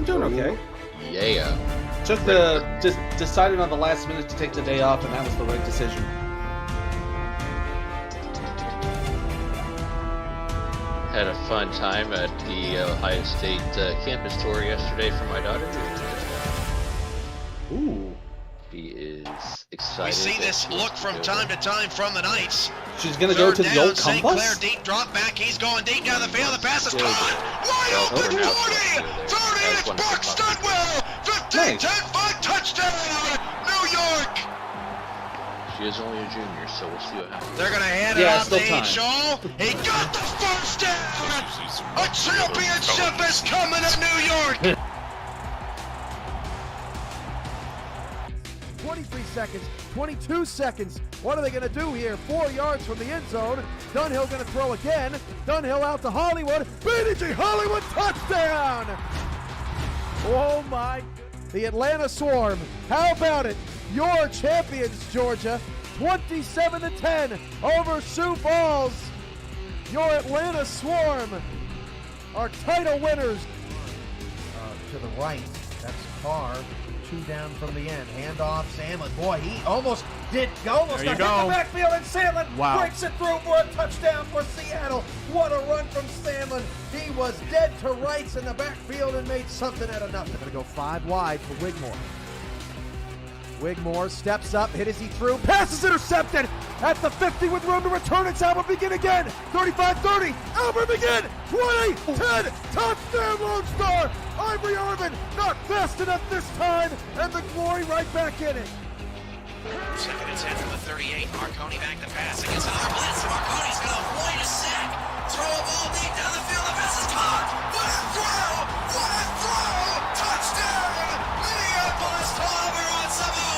I'm doing okay. Yeah. Just decided on the last minute to take the day off, and that was the right decision. Had a fun time at the Ohio State campus tour yesterday for my daughter. Ooh. She is excited. We see this look from time to time from the Knights. She's going to go to the old St. Clair compass? deep drop back. He's going deep down the field. The pass is caught. Wide open 40. 30. It's Buck Studwell. 15, 10, 5 touchdown. New York. She is only a junior, so we'll see what happens. They're going to hand it off to Shaw. He got the first down. A championship is coming to New York. 23 seconds, 22 seconds. What are they going to do here? 4 yards from the end zone. Dunhill going to throw again. Dunhill out to Hollywood. BDG Hollywood touchdown! Oh my. The Atlanta Swarm. How about it? Your champions, Georgia. 27-10 over Sioux Falls. Your Atlanta Swarm are title winners. To the right, that's Carr. 2 down from the end. Handoff, Sandlin. Boy, he almost got hit the backfield, and Sandlin breaks it through for a touchdown for Seattle. What a run from Sandlin. He was dead to rights in the backfield and made something out of nothing. Going to go 5 wide for Wigmore. Wigmore steps up, hit as he threw. Pass is intercepted at the 50 with room to return. It's Albert Begin again. 35-30. Albert Begin. 20, 10. Touchdown, Lone Star. Ivory Irvin not fast enough this time, and the Glory right back in it. 2nd and 10 from the 38. Marconi back to pass against another blitz. Marconi's going to avoid a sack. Throw a ball deep down the field. The pass is caught. What a throw! What a throw! Touchdown! Minneapolis to Almiron Sabu.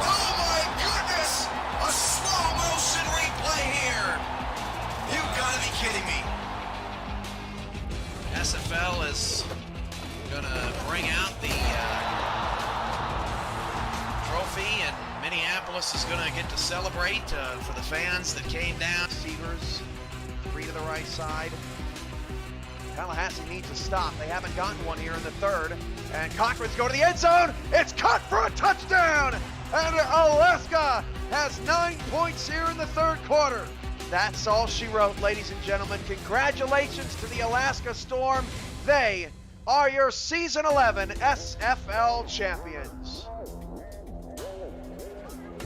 Oh my goodness! A slow motion replay here. You gotta be kidding me. SFL is gonna bring out the trophy, and Minneapolis is gonna get to celebrate for the fans that came down. Receivers, 3 to the right side. Tallahassee needs a stop. They haven't gotten one here in the 3rd. And Cochran's go to the end zone. It's caught for a touchdown. And Alaska has 9 points here in the 3rd quarter. That's all she wrote, ladies and gentlemen. Congratulations to the Alaska Storm. They are your Season 11 SFL champions.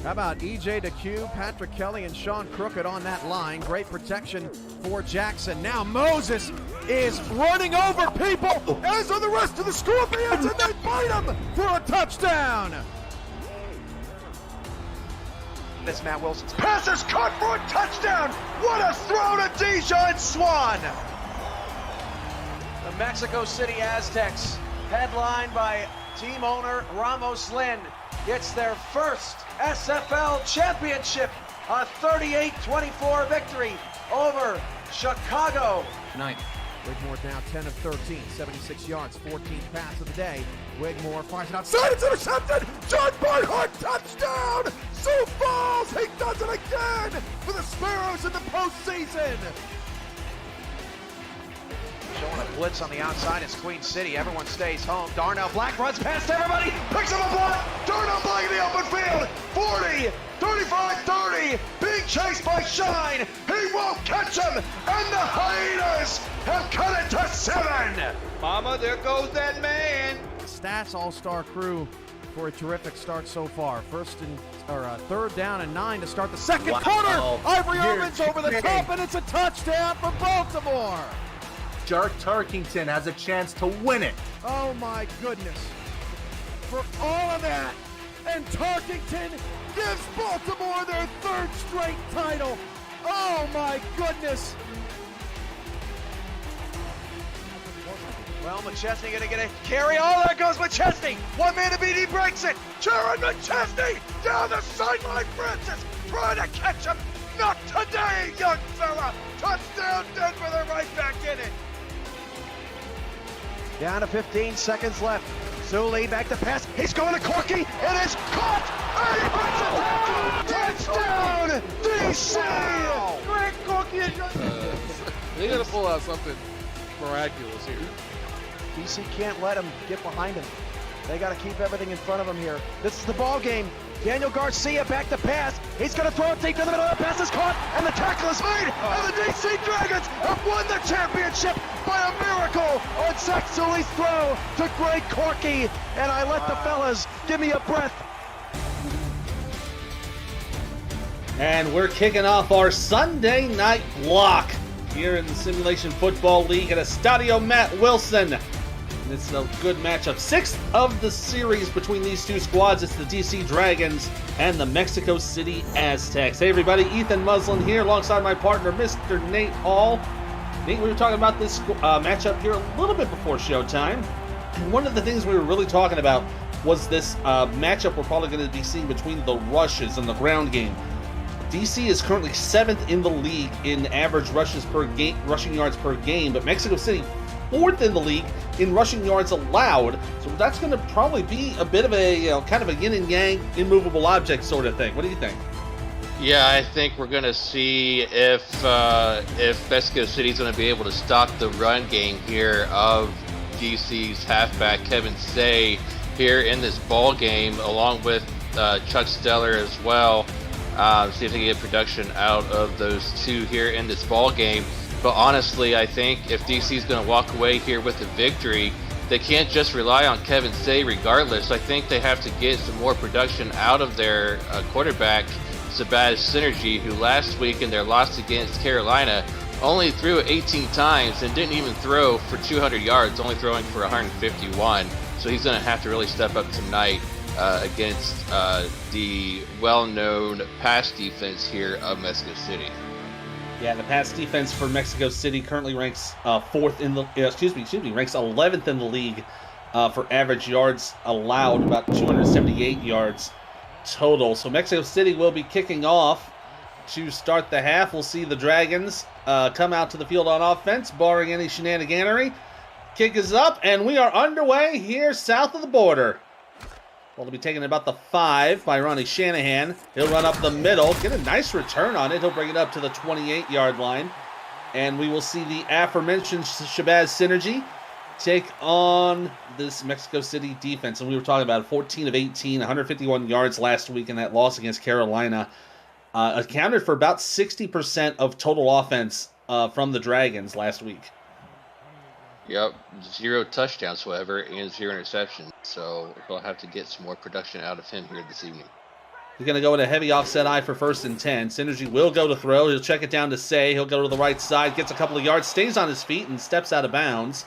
How about EJ DeQ, Patrick Kelly, and Sean Crooked on that line? Great protection for Jackson. Now Moses is running over people, as are the rest of the Scorpions, and they bite him for a touchdown. This Matt Wilson's pass is caught for a touchdown. What a throw to Dijon Swan. The Mexico City Aztecs, headlined by team owner Ramos Lin, gets their first SFL championship, a 38-24 victory over Chicago. Wigmore now 10 of 13, 76 yards, 14th pass of the day. Wigmore fires it outside, it's intercepted! John Barnhart, touchdown! Sioux Falls, he does it again for the Sparrows in the postseason! Showing a blitz on the outside, it's Queen City. Everyone stays home. Darnell Black runs past everybody, picks up a block. Darnell Black in the open field. 40, 35, 30. Being chased by Shine. He won't catch him. And the Hyenas have cut it to 7. Mama, there goes that man. Stats all-star crew for a terrific start so far. 3rd down and 9 to start the 2nd quarter. Ivory Irvin's over the top, and it's a touchdown for Baltimore. Jark Tarkington has a chance to win it. Oh my goodness. For all of that, and Tarkington gives Baltimore their 3rd straight title. Oh my goodness. Well, McChesney gonna get a carry. Oh, there goes McChesney. One man to beat, he breaks it. Jaron McChesney down the sideline. Francis trying to catch him. Not today, young fella. Touchdown Denver, they're right back in it. Down to 15 seconds left. Zuli back to pass. He's going to Corky. It is caught. Touchdown, DC. Greg Corky. They got to pull out something miraculous here. DC can't let him get behind him. They got to keep everything in front of him here. This is the ball game. Daniel Garcia back to pass. He's going to throw it deep to the middle. The pass is caught, and the tackle is made. And the DC Dragons have won the championship by a miracle on Zach Sully's throw to Greg Corky. And I let the fellas give me a breath. And we're kicking off our Sunday night block here in the Simulation Football League at Estadio Matt Wilson. It's a good matchup. 6th of the series between these two squads. It's the DC Dragons and the Mexico City Aztecs. Hey everybody, Ethan Muslin here alongside my partner, Mr. Nate Hall. Nate, we were talking about this matchup here a little bit before showtime. And one of the things we were really talking about was this matchup we're probably going to be seeing between the rushes and the ground game. DC is currently 7th in the league in average rushes per game, rushing yards per game, but Mexico City 4th in the league in rushing yards allowed. So that's going to probably be a bit of a kind of a yin and yang, immovable object sort of thing. What do you think? Yeah, I think we're going to see if Mexico City's going to be able to stop the run game here of DC's halfback Kevin Say here in this ball game, along with Chuck Stellar as well. See if they can get production out of those two here in this ball game. But honestly, I think if DC is going to walk away here with a victory, they can't just rely on Kevin Say regardless. I think they have to get some more production out of their quarterback, Shabazz Synergy, who last week in their loss against Carolina only threw 18 times and didn't even throw for 200 yards, only throwing for 151. So he's going to have to really step up tonight against the well-known pass defense here of Mexico City. Yeah, the pass defense for Mexico City currently ranks ranks 11th in the league for average yards allowed, about 278 yards total. So Mexico City will be kicking off to start the half. We'll see the Dragons come out to the field on offense, barring any shenaniganery. Kick is up, and we are underway here south of the border. Well, it'll be taken about the 5 by Ronnie Shanahan. He'll run up the middle, get a nice return on it. He'll bring it up to the 28-yard line. And we will see the aforementioned Shabazz Synergy take on this Mexico City defense. And we were talking about 14 of 18, 151 yards last week in that loss against Carolina. Accounted for about 60% of total offense from the Dragons last week. Yep, 0 touchdowns, however, and 0 interceptions. So we'll have to get some more production out of him here this evening. He's going to go with a heavy offset eye for 1st and 10. Synergy will go to throw. He'll check it down to Say. He'll go to the right side, gets a couple of yards, stays on his feet, and steps out of bounds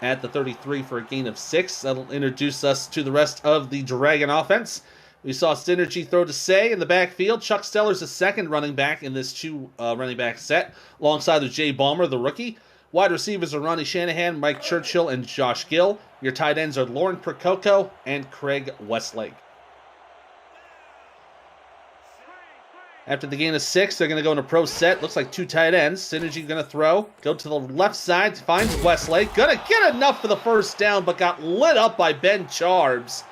at the 33 for a gain of 6. That'll introduce us to the rest of the Dragon offense. We saw Synergy throw to Say in the backfield. Chuck Stellar's the second running back in this 2 running back set, alongside of Jay Ballmer, the rookie. Wide receivers are Ronnie Shanahan, Mike Churchill, and Josh Gill. Your tight ends are Lauren Prococo and Craig Westlake. After the gain of 6, they're going to go in a pro set. Looks like 2 tight ends. Synergy going to throw. Go to the left side. Finds Westlake. Going to get enough for the first down, but got lit up by Ben Charbs.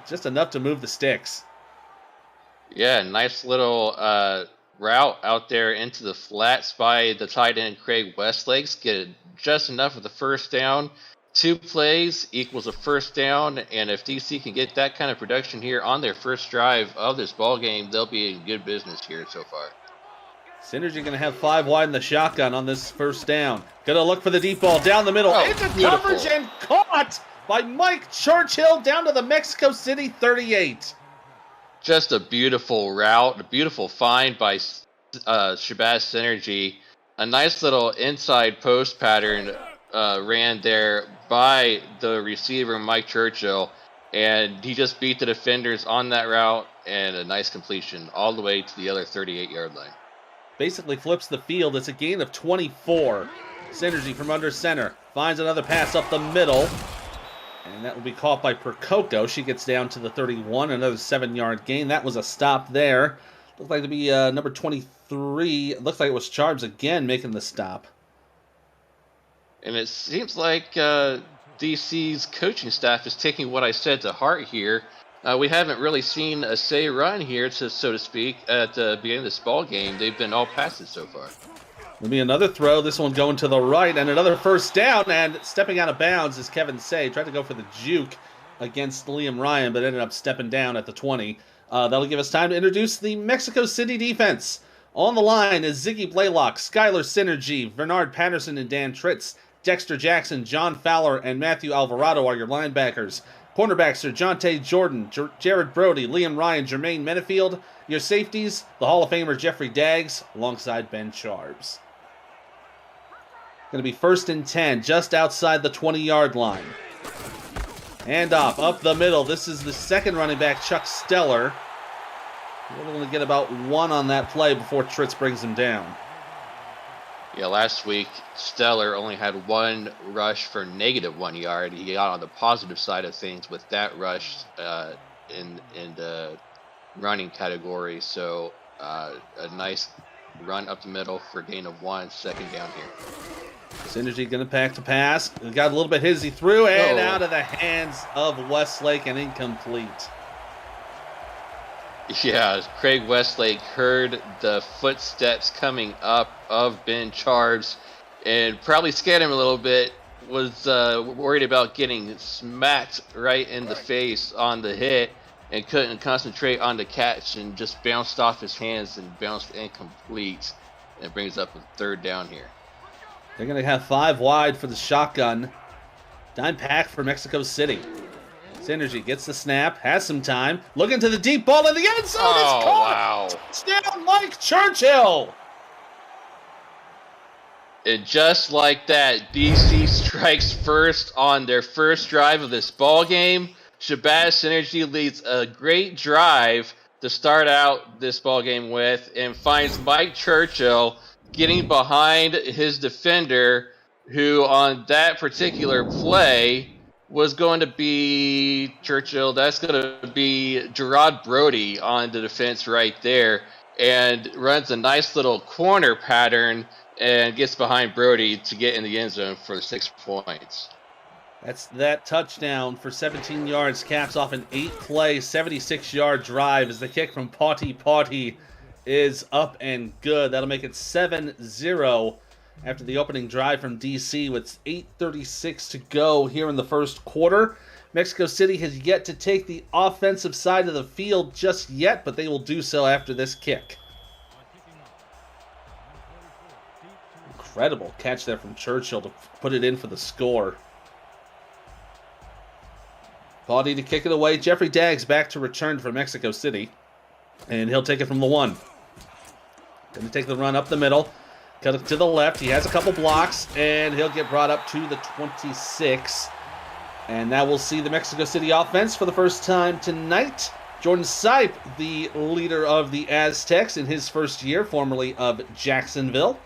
Just enough to move the sticks. Yeah, nice little route out there into the flats by the tight end Craig Westlake. Get just enough of the first down. 2 plays equals a first down, and if DC can get that kind of production here on their first drive of this ball game, they'll be in good business here so far. Synergy going to have 5 wide in the shotgun on this first down. Going to look for the deep ball down the middle. Into coverage and caught by Mike Churchill down to the Mexico City 38. Just a beautiful route, a beautiful find by Shabazz Synergy. A nice little inside post pattern ran there by the receiver, Mike Churchill, and he just beat the defenders on that route, and a nice completion all the way to the other 38-yard line. Basically flips the field. It's a gain of 24. Synergy from under center finds another pass up the middle. And that will be caught by Prococo. She gets down to the 31, another 7-yard gain. That was a stop there. Looks like to be number 23. Looks like it was Charbs again making the stop. And it seems like DC's coaching staff is taking what I said to heart here. We haven't really seen a say run here, so to speak, at the beginning of this ball game. They've been all passes so far. There'll be another throw. This one going to the right, and another first down. And stepping out of bounds is Kevin Say. Tried to go for the juke against Liam Ryan, but ended up stepping down at the 20. That'll give us time to introduce the Mexico City defense. On the line is Ziggy Blaylock, Skylar Synergy, Bernard Patterson, and Dan Tritz. Dexter Jackson, John Fowler, and Matthew Alvarado are your linebackers. Cornerbacks are Jonte Jordan, Jared Brody, Liam Ryan, Jermaine Menefield. Your safeties, the Hall of Famer Jeffrey Daggs, alongside Ben Charbs. Going to be 1st and 10, just outside the 20-yard line. Hand off, up the middle. This is the second running back, Chuck Steller. We're going to get about 1 on that play before Tritz brings him down. Yeah, last week, Steller only had 1 rush for -1 yard. He got on the positive side of things with that rush in the running category. So a nice run up the middle for gain of 1, 2nd down here. Synergy going to pack to pass. Got a little bit hizzy through and out of the hands of Westlake and incomplete. Yeah, Craig Westlake heard the footsteps coming up of Ben Charbs and probably scared him a little bit. Was worried about getting smacked right in the face on the hit and couldn't concentrate on the catch and just bounced off his hands and bounced incomplete. And brings up a 3rd down here. They're going to have 5 wide for the shotgun. Dime pack for Mexico City. Synergy gets the snap, has some time. Looking to the deep ball in the end zone. It's caught. Wow. Touchdown, Mike Churchill. And just like that, BC strikes first on their first drive of this ball game. Shabazz Synergy leads a great drive to start out this ball game with and finds Mike Churchill getting behind his defender, who on that particular play was going to be Churchill. That's going to be Gerard Brody on the defense right there, and runs a nice little corner pattern and gets behind Brody to get in the end zone for the 6 points. That's that touchdown for 17 yards, caps off an 8-play, 76-yard drive as the kick from Potty is up and good. That'll make it 7-0 after the opening drive from DC with 8:36 to go here in the first quarter. Mexico City has yet to take the offensive side of the field just yet, but they will do so after this kick. Incredible catch there from Churchill to put it in for the score. Potty to kick it away. Jeffrey Daggs back to return for Mexico City, and he'll take it from the 1. Going to take the run up the middle. Cut it to the left. He has a couple blocks, and he'll get brought up to the 26. And now we'll see the Mexico City offense for the first time tonight. Jordan Sipe, the leader of the Aztecs in his first year, formerly of Jacksonville.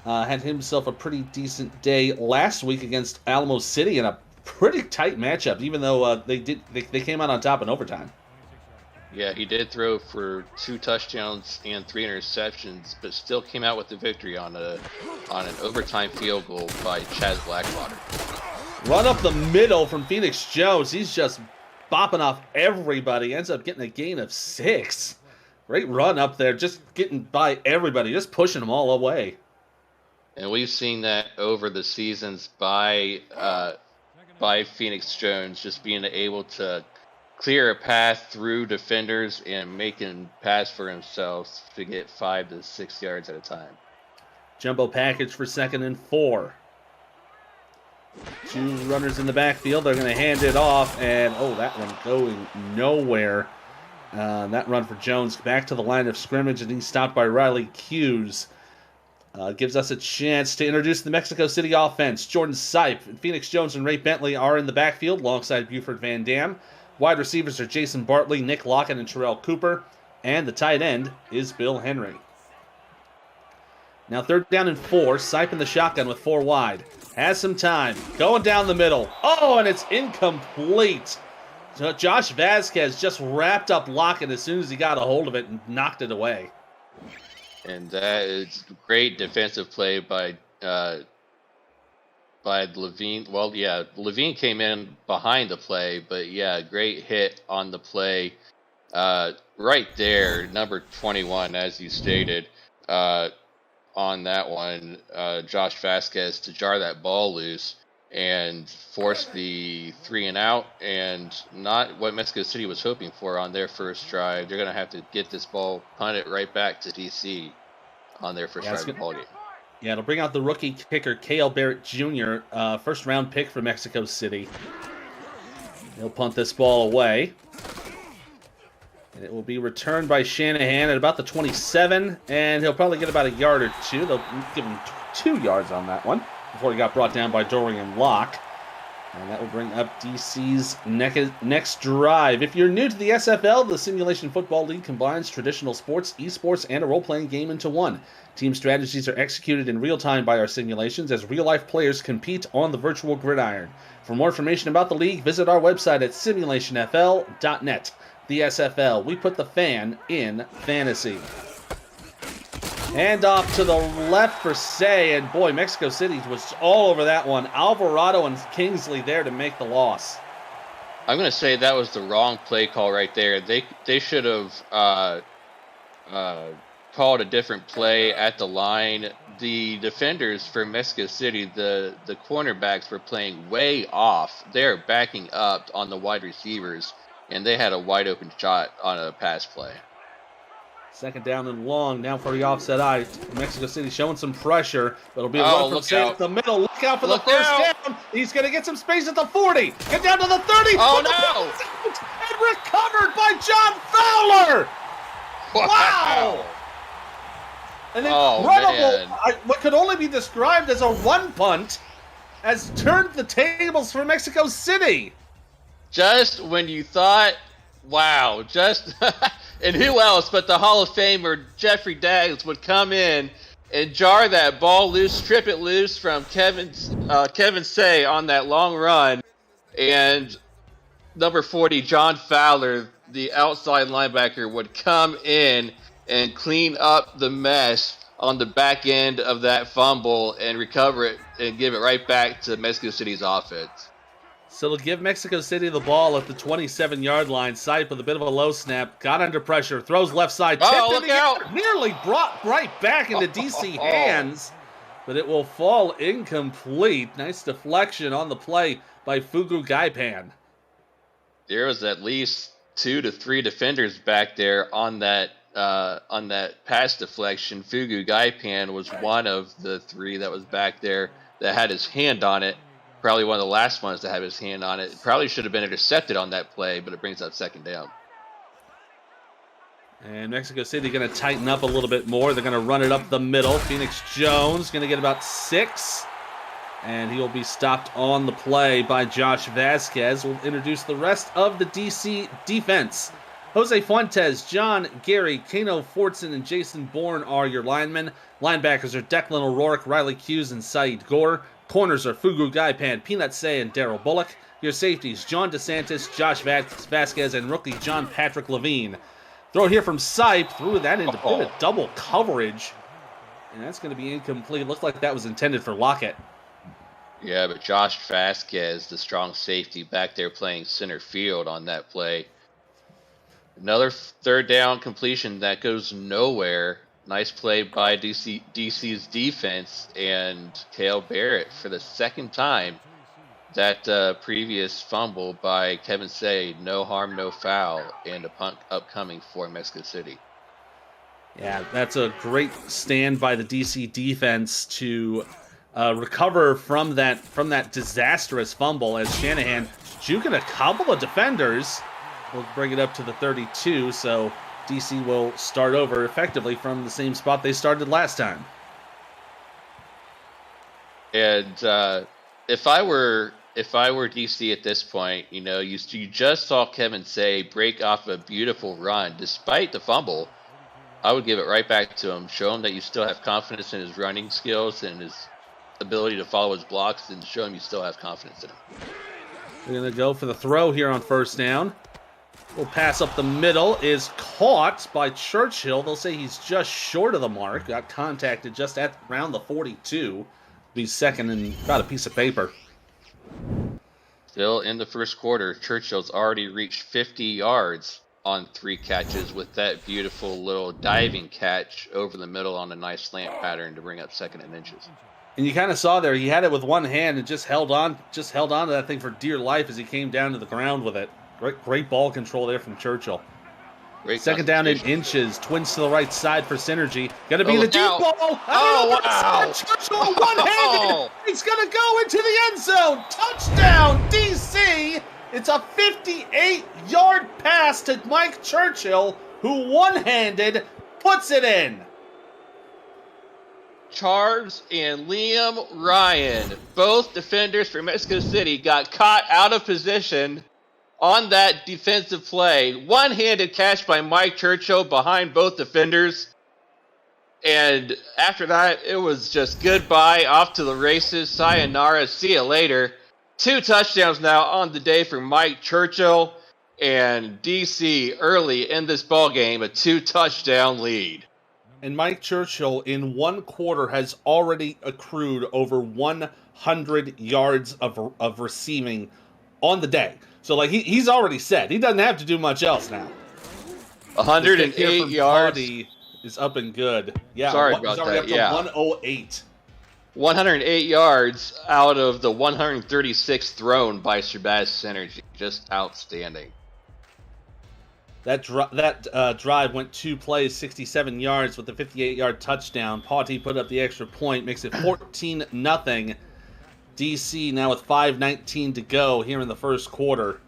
Had himself a pretty decent day last week against Alamo City in a pretty tight matchup, even though they came out on top in overtime. Yeah, he did throw for 2 touchdowns and 3 interceptions, but still came out with the victory on an overtime field goal by Chaz Blackwater. Run up the middle from Phoenix Jones. He's just bopping off everybody. Ends up getting a gain of 6. Great run up there, just getting by everybody, just pushing them all away. And we've seen that over the seasons by Phoenix Jones, just being able to clear a path through defenders and making pass for himself to get 5 to 6 yards at a time. Jumbo package for 2nd and 4. 2 runners in the backfield. They're going to hand it off, and that one going nowhere. That run for Jones back to the line of scrimmage, and he's stopped by Riley Hughes. Gives us a chance to introduce the Mexico City offense. Jordan Sipe, Phoenix Jones, and Ray Bentley are in the backfield alongside Buford Van Dam. Wide receivers are Jason Bartley, Nick Lockett, and Terrell Cooper. And the tight end is Bill Henry. Now 3rd down and 4. Sipe in the shotgun with 4 wide. Has some time. Going down the middle. And it's incomplete. So Josh Vasquez just wrapped up Lockett as soon as he got a hold of it and knocked it away. And that is great defensive play by Levine. Well, yeah, Levine came in behind the play, but yeah, great hit on the play. Right there, number 21, as you stated. on that one, Josh Vasquez, to jar that ball loose and force the 3 and out, and not what Mexico City was hoping for on their first drive. They're going to have to get this ball punted right back to DC on their first drive of the ball game. Yeah, it'll bring out the rookie kicker, Cale Barrett Jr., first-round pick for Mexico City. He'll punt this ball away. And it will be returned by Shanahan at about the 27, and he'll probably get about a yard or two. They'll give him 2 yards on that one before he got brought down by Dorian Locke. And that will bring up DC's next drive. If you're new to the SFL, the Simulation Football League combines traditional sports, esports, and a role-playing game into one. Team strategies are executed in real time by our simulations as real-life players compete on the virtual gridiron. For more information about the league, visit our website at simulationfl.net. The SFL, we put the fan in fantasy. Hand off to the left for Say, and boy, Mexico City was all over that one. Alvarado and Kingsley there to make the loss. I'm going to say that was the wrong play call right there. They should have called a different play at the line. The defenders for Mexico City, the cornerbacks were playing way off. They're backing up on the wide receivers, and they had a wide open shot on a pass play. Second down and long, now for the offset eye. Mexico City showing some pressure, but it'll be a run from Say at the middle. Look out for the first down. He's going to get some space at the 40. Get down to the 30. Oh, no. And recovered by John Fowler. Wow. An incredible, what could only be described as a run punt, has turned the tables for Mexico City. Just when you thought, wow, and who else but the Hall of Famer Jeffrey Daggs would come in and jar that ball loose, strip it loose from Kevin Say on that long run, and number 40, John Fowler, the outside linebacker, would come in and clean up the mess on the back end of that fumble and recover it and give it right back to Mexico City's offense. So to give Mexico City the ball at the 27-yard line, Sipe with a bit of a low snap, got under pressure, throws left side, look out! Nearly brought right back into DC hands, but it will fall incomplete. Nice deflection on the play by Fugu Gaipan. There was at least 2 to 3 defenders back there on that pass deflection. Fugu Gaipan was one of the 3 that was back there that had his hand on it. Probably one of the last ones to have his hand on it. Probably should have been intercepted on that play, but it brings up second down. And Mexico City going to tighten up a little bit more. They're going to run it up the middle. Phoenix Jones going to get about 6. And he will be stopped on the play by Josh Vasquez. We'll introduce the rest of the DC defense. Jose Fuentes, John Gary, Kano Fortson, and Jason Bourne are your linemen. Linebackers are Declan O'Rourke, Riley Hughes, and Saeed Gore. Corners are Fugu Gaipan, Peanut Say, and Daryl Bullock. Your safeties, John DeSantis, Josh Vasquez, and rookie John Patrick Levine. Throw here from Sipe, threw that into a bit of double coverage. And that's going to be incomplete. Looked like that was intended for Lockett. Yeah, but Josh Vasquez, the strong safety, back there playing center field on that play. Another third down completion that goes nowhere. Nice play by DC's defense, and Cale Barrett for the second time. That previous fumble by Kevin Say, no harm, no foul, and a punt upcoming for Mexico City. Yeah, that's a great stand by the DC defense to recover from that disastrous fumble as Shanahan juking a couple of defenders. We'll bring it up to the 32, so DC will start over effectively from the same spot they started last time. And if I were DC at this point, you just saw Kevin Say break off a beautiful run despite the fumble. I would give it right back to him, show him that you still have confidence in his running skills and his ability to follow his blocks, and show him you still have confidence in him. We're going to go for the throw here on first down. Little pass up the middle is caught by Churchill. They'll say he's just short of the mark. Got contacted just at around the 42. Be second and about a piece of paper. Still in the first quarter, Churchill's already reached 50 yards on 3 catches with that beautiful little diving catch over the middle on a nice slant pattern to bring up 2nd and inches. And you kind of saw there, he had it with one hand and just held on to that thing for dear life as he came down to the ground with it. Great ball control there from Churchill. Great 2nd down in inches, twins to the right side for synergy. Gonna be Oh, the look deep out. ball. Oh, wow. Churchill one-handed. Oh. He's gonna go into the end zone. Touchdown, DC. It's a 58-yard pass to Mike Churchill, who one-handed puts it in. Charles and Liam Ryan, both defenders for Mexico City, got caught out of position on that defensive play. One-handed catch by Mike Churchill behind both defenders. And after that, it was just goodbye, off to the races, sayonara, see you later. 2 touchdowns now on the day for Mike Churchill, and DC early in this ball game, a 2-touchdown lead. And Mike Churchill in 1 quarter has already accrued over 100 yards of receiving on the day. So like he's already set. He doesn't have to do much else now. 108 yards. Is up and good. Yeah, Sorry he's about already that. up to 108. 108 yards out of the 136 thrown by Shabazz Synergy. Just outstanding. That drive went 2 plays, 67 yards with a 58-yard touchdown. Pauty put up the extra point, makes it 14-0. DC now with 5:19 to go here in the first quarter.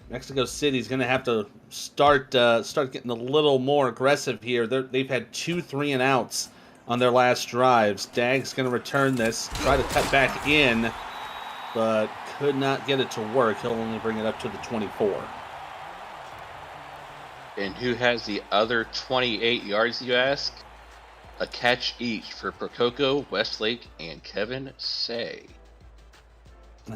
Mexico City's going to have to start getting a little more aggressive here. They've had 2 3-and-outs on their last drives. Dag's going to return this, try to cut back in, but could not get it to work. He'll only bring it up to the 24. And who has the other 28 yards, you ask? A catch each for Prococo, Westlake, and Kevin Say.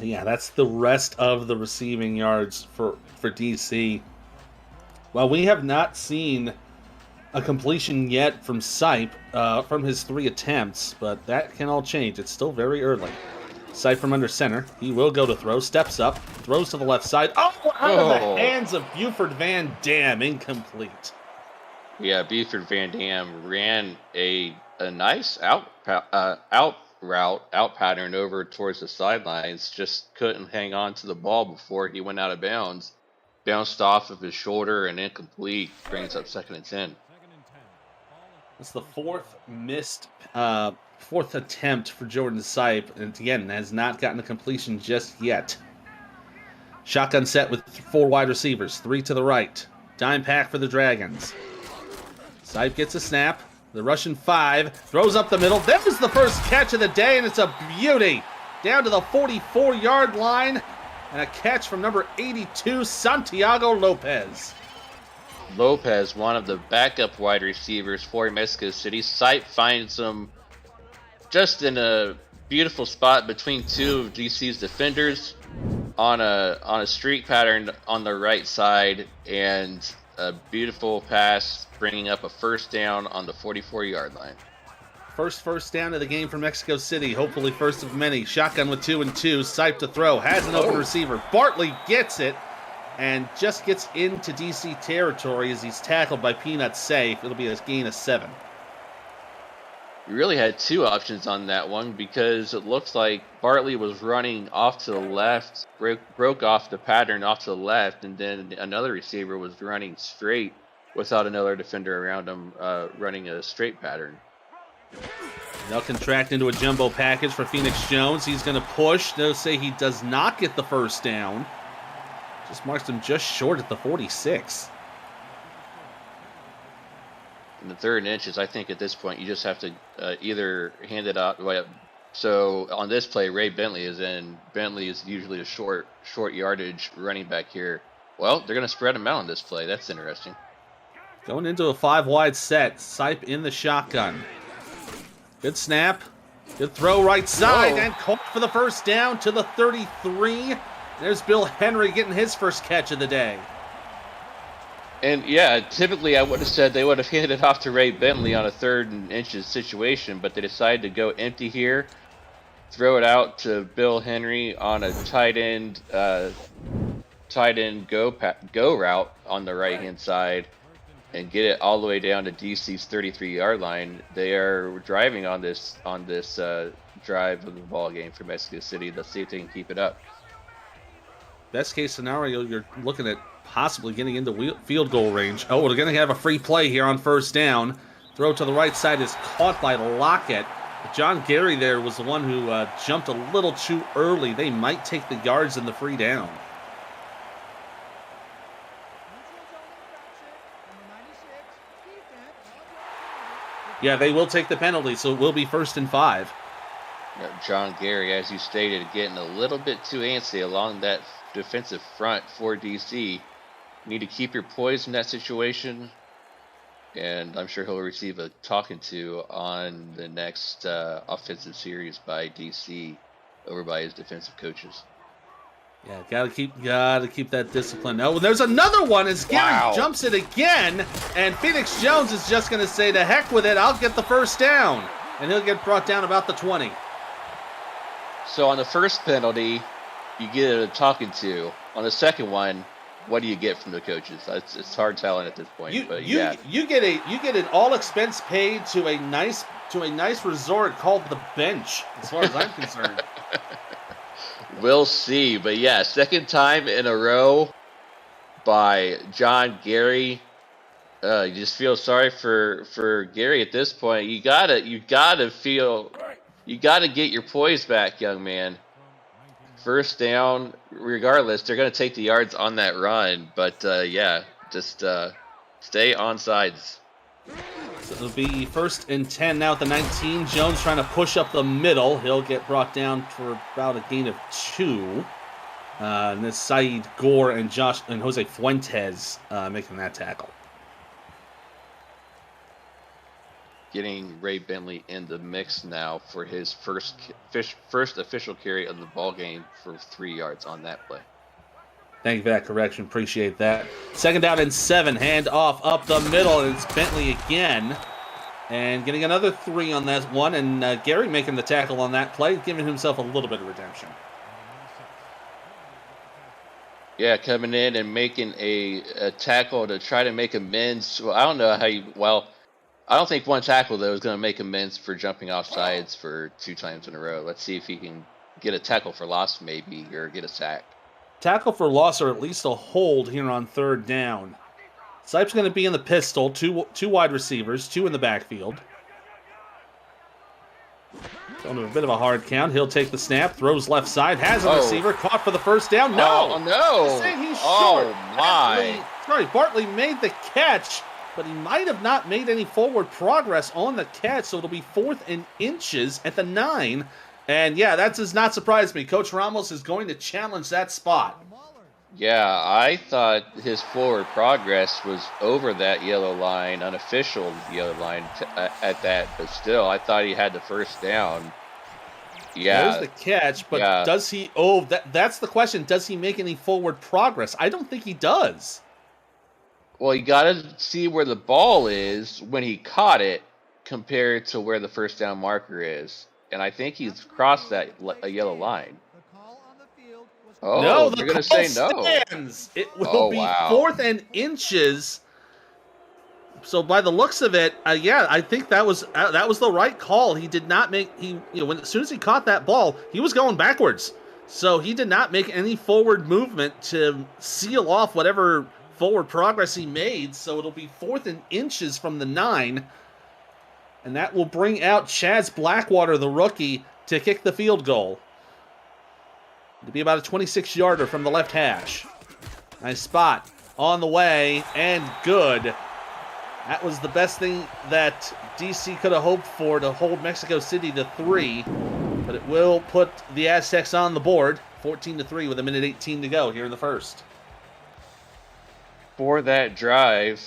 Yeah, that's the rest of the receiving yards for DC. Well, we have not seen a completion yet from Sipe from his 3 attempts, but that can all change. It's still very early. Sipe from under center. He will go to throw. Steps up. Throws to the left side. Oh, out of the hands of Buford Van Dam. Incomplete. Yeah, Buford Van Dam ran a nice out pattern over towards the sidelines. Just couldn't hang on to the ball before he went out of bounds. Bounced off of his shoulder and incomplete. Brings up 2nd and 10. It's the 4th attempt for Jordan Sipe, and again has not gotten a completion just yet. Shotgun set with 4 wide receivers, 3 to the right. Dime pack for the Dragons. Sipe gets a snap. The Russian 5 throws up the middle. There's the first catch of the day, and it's a beauty. Down to the 44-yard line, and a catch from number 82, Santiago Lopez. Lopez, one of the backup wide receivers for Mexico City. Sipe finds him just in a beautiful spot between 2 of DC's defenders on a streak pattern on the right side, and a beautiful pass bringing up a 1st down on the 44-yard line. First down of the game for Mexico City. Hopefully first of many. Shotgun with 2 and 2. Sipe to throw. Has an open receiver. Bartley gets it and just gets into DC territory as he's tackled by Peanut Safe. It'll be a gain of 7. We really had 2 options on that one because it looks like Bartley was running off to the left, broke off the pattern off to the left, and then another receiver was running straight without another defender around him, running a straight pattern. They'll contract into a jumbo package for Phoenix Jones. He's going to push. They'll say he does not get the 1st down. Just marks him just short at the 46. In the 3rd and inches, I think at this point you just have to either hand it out. So on this play, Ray Bentley is in. Bentley is usually a short yardage running back here. Well, they're going to spread him out on this play. That's interesting. Going into a 5-wide set. Sipe in the shotgun. Good snap. Good throw right side. Whoa. And caught for the 1st down to the 33. There's Bill Henry getting his first catch of the day. And yeah, typically I would have said they would have handed it off to Ray Bentley on a 3rd and inches situation, but they decided to go empty here, throw it out to Bill Henry on a tight end tight end go route on the right hand side and get it all the way down to DC's 33-yard line. They are driving on this drive of the ball game for Mexico City. Let's see if they can keep it up. Best case scenario, you're looking at possibly getting into field goal range. Oh, we're going to have a free play here on first down. Throw to the right side is caught by Lockett. John Gary there was the one who jumped a little too early. They might take the yards in the free down. Yeah, they will take the penalty, so it will be 1st and 5. John Gary, as you stated, getting a little bit too antsy along that defensive front for DC. You need to keep your poise in that situation, and I'm sure he'll receive a talking to on the next offensive series by DC over by his defensive coaches. Yeah, gotta keep that discipline. Oh, there's another one as Gary jumps it again, and Phoenix Jones is just going to say, to heck with it, I'll get the first down. And he'll get brought down about the 20. So on the first penalty, you get a talking to. On the second one, what do you get from the coaches? It's hard telling at this point. You get an all expense paid to a nice resort called the Bench, as far as I'm concerned. We'll see, but yeah, second time in a row by John Gary. You just feel sorry for Gary at this point. You gotta get your poise back, young man. First down, regardless, they're gonna take the yards on that run, but yeah, just stay on sides. So it'll be 1st and 10 now at the 19. Jones trying to push up the middle. He'll get brought down for about a gain of 2. And it's Saeed Gore and Jose Fuentes making that tackle. Getting Ray Bentley in the mix now for his first official carry of the ball game for 3 yards on that play. Thank you for that correction. Appreciate that. 2nd down and 7. Hand off up the middle. And it's Bentley again. And getting another 3 on that one. And Gary making the tackle on that play, giving himself a little bit of redemption. Yeah, coming in and making a tackle to try to make amends. Well, I don't know how you... Well, I don't think one tackle, though, is going to make amends for jumping off sides for 2 times in a row. Let's see if he can get a tackle for loss, maybe, or get a sack. Tackle for loss, or at least a hold here on 3rd down. Sipes going to be in the pistol. Two wide receivers, 2 in the backfield. Going to a bit of a hard count. He'll take the snap, throws left side, has a receiver, caught for the first down. No! Oh, no! He's saying he's oh, short. my. Bartley made the catch, but he might have not made any forward progress on the catch, so it'll be 4th and inches at the 9. And yeah, that does not surprise me. Coach Ramos is going to challenge that spot. Yeah, I thought his forward progress was over that yellow line, unofficial yellow line at that, but still, I thought he had the first down. Yeah. There's the catch, but does he... Oh, that's the question. Does he make any forward progress? I don't think he does. Well, you got to see where the ball is when he caught it compared to where the first down marker is. And I think he's crossed that yellow line. Oh, no, they're going to say no. Stands. It will be 4th and inches. So by the looks of it, yeah, I think that was the right call. He did not make as soon as he caught that ball, he was going backwards. So he did not make any forward movement to seal off whatever forward progress he made. So it'll be 4th and inches from the 9. And that will bring out Chaz Blackwater, the rookie, to kick the field goal. It'll be about a 26-yarder from the left hash. Nice spot. On the way, and good. That was the best thing that DC could have hoped for to hold Mexico City to 3. But it will put the Aztecs on the board, 14-3 with 1:18 to go here in the first. For that drive,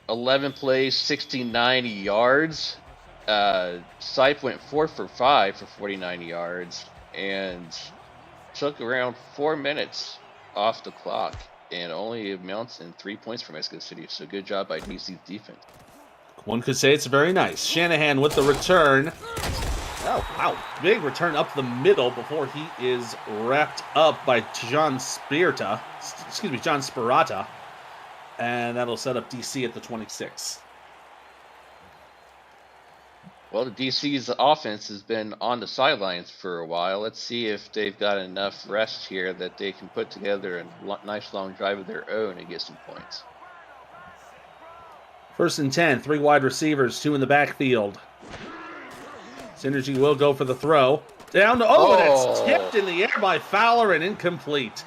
11 plays, 69 yards. Sipe went 4 for 5 for 49 yards and took around 4 minutes off the clock and only amounts in 3 points for Mexico City. So good job by DC's defense. One could say it's very nice. Shanahan with the return. Oh, wow. Big return up the middle before he is wrapped up by John Spirata. And that'll set up DC at the 26. Well, the DC's offense has been on the sidelines for a while. Let's see if they've got enough rest here that they can put together a nice long drive of their own and get some points. 1st and 10, 3 wide receivers, 2 in the backfield. Synergy will go for the throw. Down to, and it's tipped in the air by Fowler and incomplete.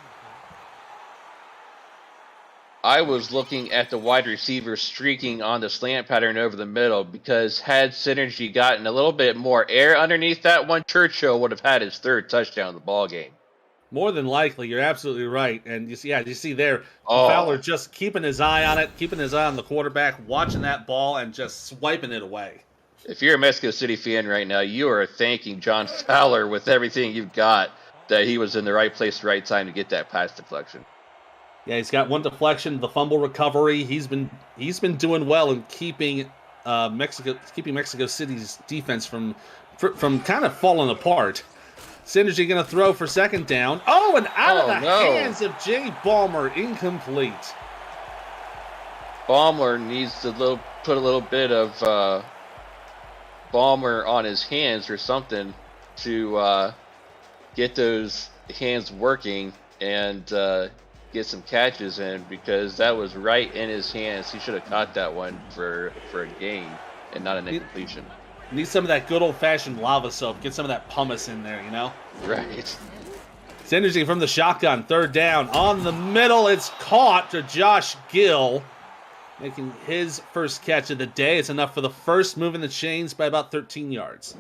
I was looking at the wide receiver streaking on the slant pattern over the middle because had Synergy gotten a little bit more air underneath that one, Churchill would have had his 3rd touchdown of the ball game. More than likely, you're absolutely right. And you see there, Fowler just keeping his eye on it, keeping his eye on the quarterback, watching that ball and just swiping it away. If you're a Mexico City fan right now, you are thanking John Fowler with everything you've got that he was in the right place, right time to get that pass deflection. Yeah, he's got one deflection, the fumble recovery. He's been doing well in keeping Mexico City's defense from kind of falling apart. Synergy going to throw for 2nd down. And out of the hands of Jay Ballmer, incomplete. Ballmer needs to put a little bit of Ballmer on his hands or something to get those hands working and get some catches in, because that was right in his hands. He should have caught that one for a gain and not an incompletion. Need some of that good old-fashioned lava soap. Get some of that pumice in there, you know? Right. Synergy from the shotgun, 3rd down. On the middle, it's caught to Josh Gill, making his 1st catch of the day. It's enough for the 1st, moving the chains by about 13 yards.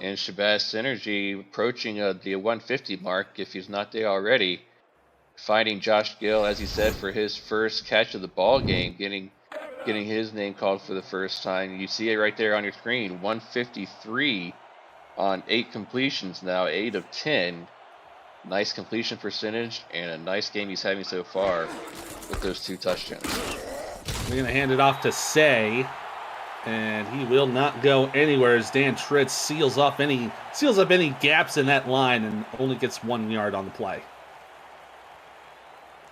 And Shabazz Synergy approaching the 150 mark, if he's not there already. Finding Josh Gill, as he said, for his 1st catch of the ball game, getting his name called for the 1st time. You see it right there on your screen, 153 on 8 completions now, 8 of 10. Nice completion percentage and a nice game he's having so far with those 2 touchdowns. We're going to hand it off to Say. And he will not go anywhere as Dan Tritz seals up any gaps in that line and only gets 1 yard on the play.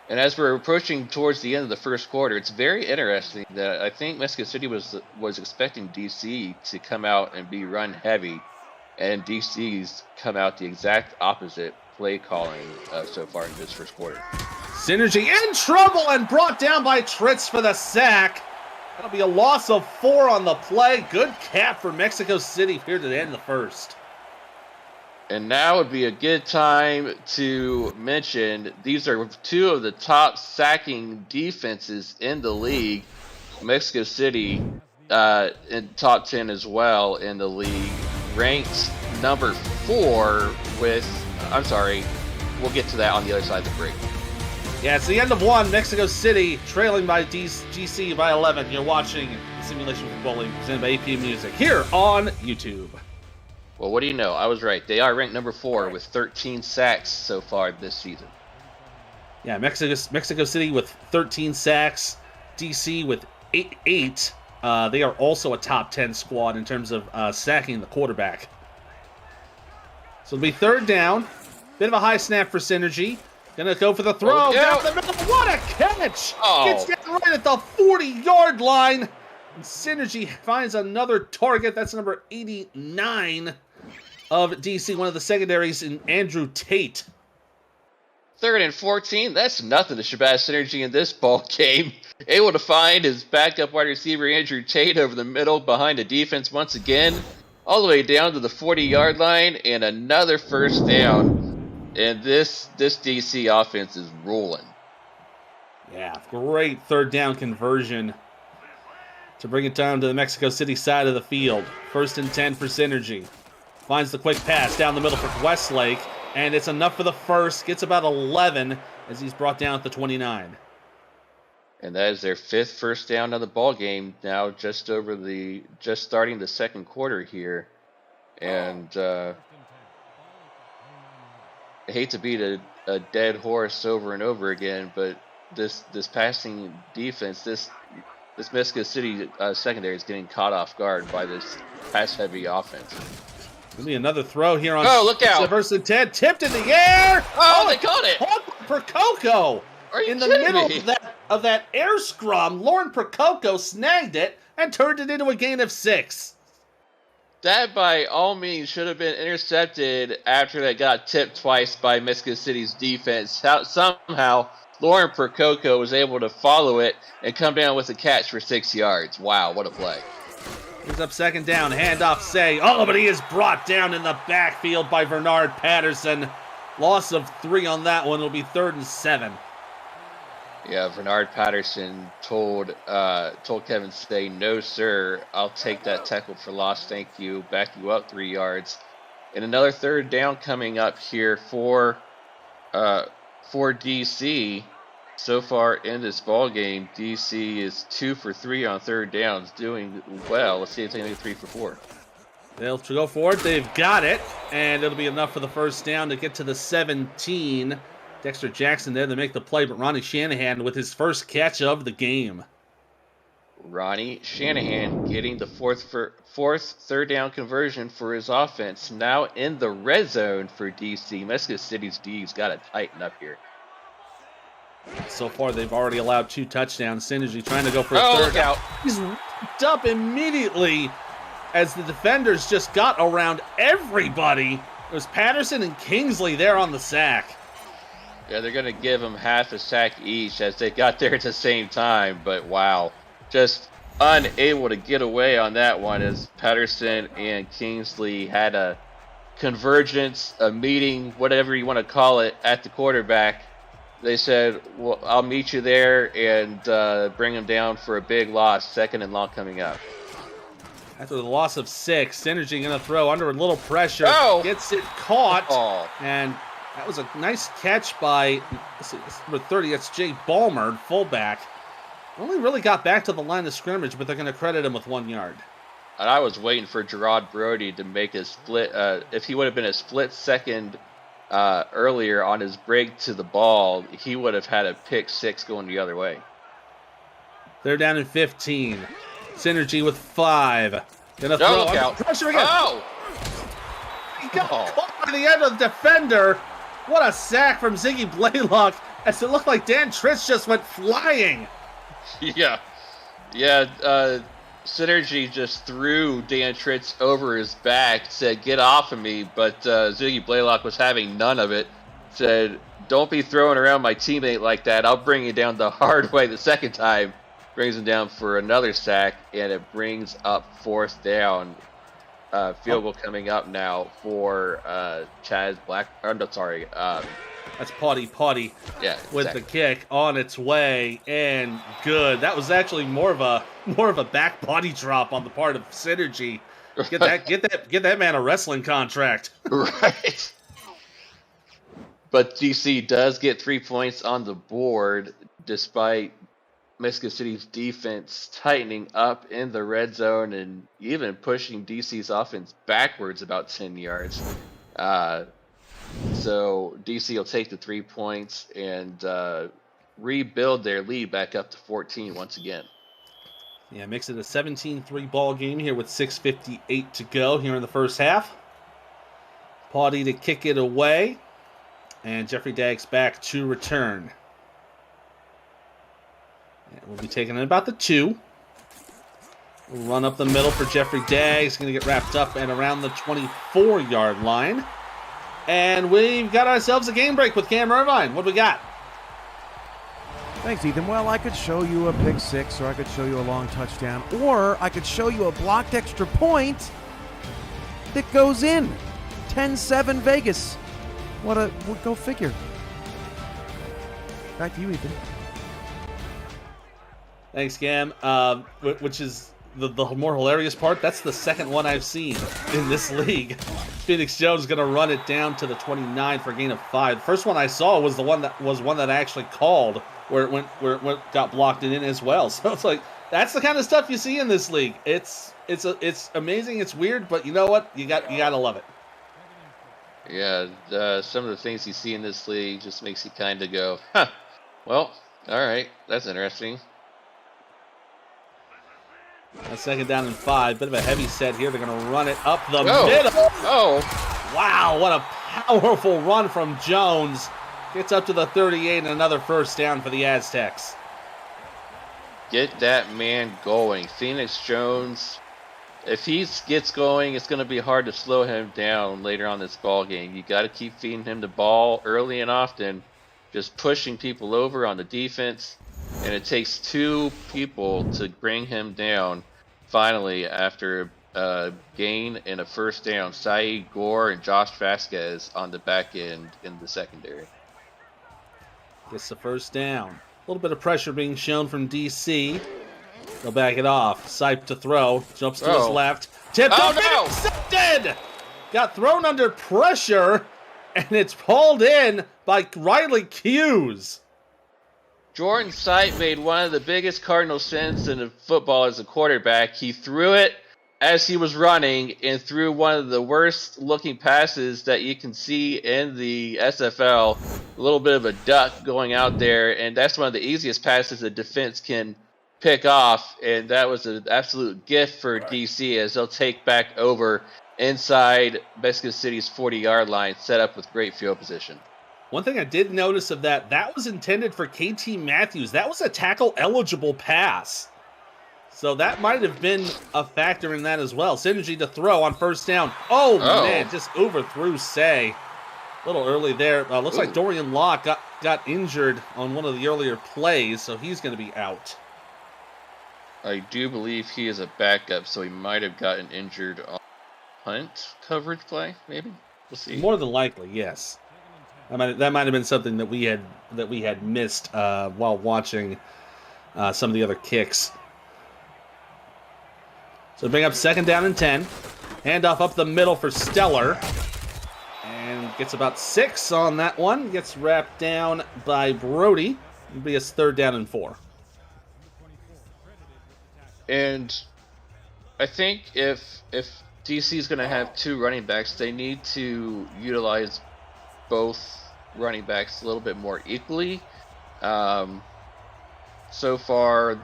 And as we're approaching towards the end of the 1st quarter, it's very interesting that I think Mexico City was expecting DC to come out and be run heavy, and DC's come out the exact opposite play calling so far in this 1st quarter. Synergy in trouble and brought down by Tritz for the sack. That'll be a loss of 4 on the play. Good cap for Mexico City here to the end of the 1st. And now would be a good time to mention these are 2 of the top sacking defenses in the league. Mexico City in top 10 as well in the league. Ranked number 4 we'll get to that on the other side of the break. Yeah, it's the end of 1. Mexico City trailing by GC by 11. You're watching Simulation Football League presented by AP Music here on YouTube. Well, what do you know? I was right. They are ranked number 4 with 13 sacks so far this season. Yeah, Mexico City with 13 sacks. DC with 8. They are also a top 10 squad in terms of sacking the quarterback. So it'll be 3rd down. Bit of a high snap for Synergy. Gonna go for the throw. Down the middle. What a catch! Gets down right at the 40-yard line. And Synergy finds another target. That's number 89 of DC, one of the secondaries in Andrew Tate. 3rd and 14. That's nothing to Shabazz Synergy in this ball game. Able to find his backup wide receiver Andrew Tate over the middle behind the defense once again, all the way down to the 40-yard line, and another 1st down. And this DC offense is rolling. Yeah, great 3rd down conversion to bring it down to the Mexico City side of the field. 1st and 10 for Synergy. Finds the quick pass down the middle for Westlake, and it's enough for the 1st. Gets about 11 as he's brought down at the 29. And that is their 5th 1st down of the ball game. Now just starting the 2nd quarter here, and I hate to beat a dead horse over and over again, but this passing defense, this Mexico City secondary is getting caught off guard by this pass-heavy offense. Gonna be another throw here on. Oh, look out! Versus 10, tipped in the air. Oh, they caught it! Prococo. Are you in the kidding middle me? of that air scrum, Lauren Prococo snagged it and turned it into a gain of 6. That, by all means, should have been intercepted after that got tipped twice by Mexico City's defense. Somehow, Lauren Prococo was able to follow it and come down with a catch for 6 yards. Wow, what a play. He's up second down, handoff Say. Oh, but he is brought down in the backfield by Bernard Patterson. Loss of 3 on that one. It'll be 3rd and 7. Yeah, Bernard Patterson told Kevin Say, no, sir, I'll take that tackle for loss, thank you, back you up 3 yards. And another 3rd down coming up here for DC. So far in this ball game, DC is 2 for 3 on 3rd downs, doing well. Let's see if they can get 3 for 4. They'll go for it. They've got it, and it'll be enough for the first down to get to the 17. Dexter Jackson there to make the play, but Ronnie Shanahan with his first catch of the game. Ronnie Shanahan getting the fourth 3rd down conversion for his offense. Now in the red zone for DC. Mexico City's D's got to tighten up here. So far, they've already allowed 2 touchdowns. Synergy trying to go for a Oh, third. look out. He's ripped up immediately as the defenders just got around everybody. It was Patterson and Kingsley there on the sack. Yeah, they're going to give them half a sack each as they got there at the same time. But wow, just unable to get away on that one as Patterson and Kingsley had a convergence, a meeting, whatever you want to call it, at the quarterback. They said, well, I'll meet you there and bring him down for a big loss, 2nd and long coming up. After the loss of 6, Synergy going to throw under a little pressure. Oh! Gets it caught. Oh. And that was a nice catch by number 30. That's Jay Ballmer, fullback. Only really got back to the line of scrimmage, but they're going to credit him with 1 yard. And I was waiting for Gerard Brody to make a split. If he would have been a split second earlier on his break to the ball, he would have had a pick 6 going the other way. They're down in 15. Synergy with 5. Gonna No, throw look under out. pressure again. Oh! He got caught by the end of the defender. What a sack from Ziggy Blaylock as it looked like Dan Tritz just went flying. Yeah. Synergy just threw Dan Tritz over his back, said, get off of me, but Ziggy Blaylock was having none of it. Said, don't be throwing around my teammate like that. I'll bring you down the hard way the second time. Brings him down for another sack, and it brings up 4th down. Field goal coming up now for Chaz Black. That's Potty. Yeah, with the kick on its way and good. That was actually more of a back body drop on the part of Synergy. Get that man a wrestling contract. Right. But DC does get 3 points on the board despite Mexico City's defense tightening up in the red zone and even pushing DC's offense backwards about 10 yards. So DC will take the 3 points and rebuild their lead back up to 14 once again. Yeah, makes it a 17-3 ball game here with 6:58 to go here in the first half. Potty to kick it away. And Jeffrey Daggs back to return. And we'll be taking it about the 2. We'll run up the middle for Jeffrey Daggs. Going to get wrapped up and around the 24-yard line. And we've got ourselves a game break with Cam Irvine. What do we got? Thanks, Ethan. Well, I could show you a pick 6, or I could show you a long touchdown, or I could show you a blocked extra point that goes in. 10-7 Vegas. Go figure. Back to you, Ethan. Thanks, Cam. Which is the more hilarious part. That's the second one I've seen in this league. Phoenix Jones going to run it down to the 29 for a gain of 5. The first one I saw was one that I actually called where it got blocked in as well. So it's like that's the kind of stuff you see in this league. It's amazing. It's weird, but you know what? You gotta love it. Yeah, some of the things you see in this league just makes you kind of go, huh, well, all right, that's interesting. A second down and 5. Bit of a heavy set here. They're going to run it up the Oh. middle. Oh, Wow, what a powerful run from Jones. Gets up to the 38 and another first down for the Aztecs. get that man going. Phoenix Jones, if he gets going, it's going to be hard to slow him down later on this ball game. You got to keep feeding him the ball early and often, just pushing people over on the defense. And it takes 2 people to bring him down finally after a gain and a first down. Saeed Gore and Josh Vasquez on the back end in the secondary. Gets the first down. A little bit of pressure being shown from DC. They'll back it off. Sipe to throw. Jumps to his left. Tipped up and intercepted! Got thrown under pressure, and it's pulled in by Riley Hughes. Jordan Sipe made one of the biggest cardinal sins in football as a quarterback. He threw it as he was running and threw one of the worst looking passes that you can see in the SFL. A little bit of a duck going out there, and that's one of the easiest passes a defense can pick off, and that was an absolute gift for DC as they'll take back over inside Mexico City's 40-yard line, set up with great field position. One thing I did notice of that was intended for KT Matthews. That was a tackle-eligible pass. So that might have been a factor in that as well. Synergy to throw on first down. Oh. Man, just overthrew Say. A little early there. Looks like Dorian Locke got injured on one of the earlier plays, so he's going to be out. I do believe he is a backup, so he might have gotten injured on punt coverage play, maybe? We'll see. More than likely, yes. That might have been something that we had missed while watching some of the other kicks. So bring up second down and 10. Handoff up the middle for Stellar. And gets about 6 on that one. Gets wrapped down by Brody. It'll be his third down and 4. And I think if DC is going to have 2 running backs, they need to utilize both running backs a little bit more equally. So far,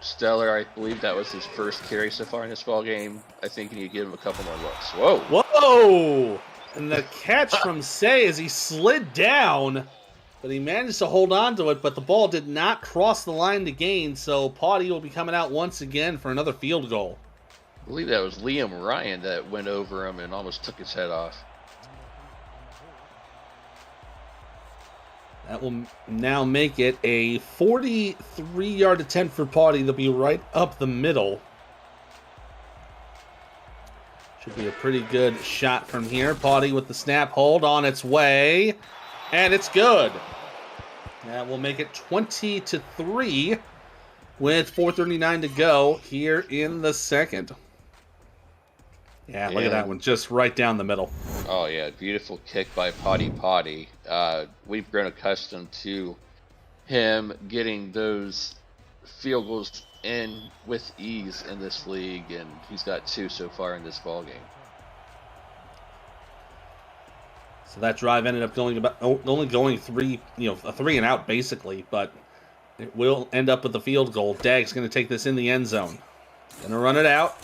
Stellar, I believe that was his first carry so far in this ball game. I think you need to give him a couple more looks. Whoa! And the catch from Say as he slid down, but he managed to hold on to it, but the ball did not cross the line to gain, so Pawty will be coming out once again for another field goal. I believe that was Liam Ryan that went over him and almost took his head off. That will now make it a 43-yard attempt for Pawty. They'll be right up the middle. Should be a pretty good shot from here. Pawty with the snap hold on its way. And it's good. That will make it 20-3 with 4:39 to go here in the second. Yeah, look at that one. Just right down the middle. Oh, yeah. Beautiful kick by Pawty. We've grown accustomed to him getting those field goals in with ease in this league, and he's got 2 so far in this ball game. So that drive ended up only going 3, a 3 and out basically, but it will end up with the field goal. Dag's going to take this in the end zone. Going to run it out.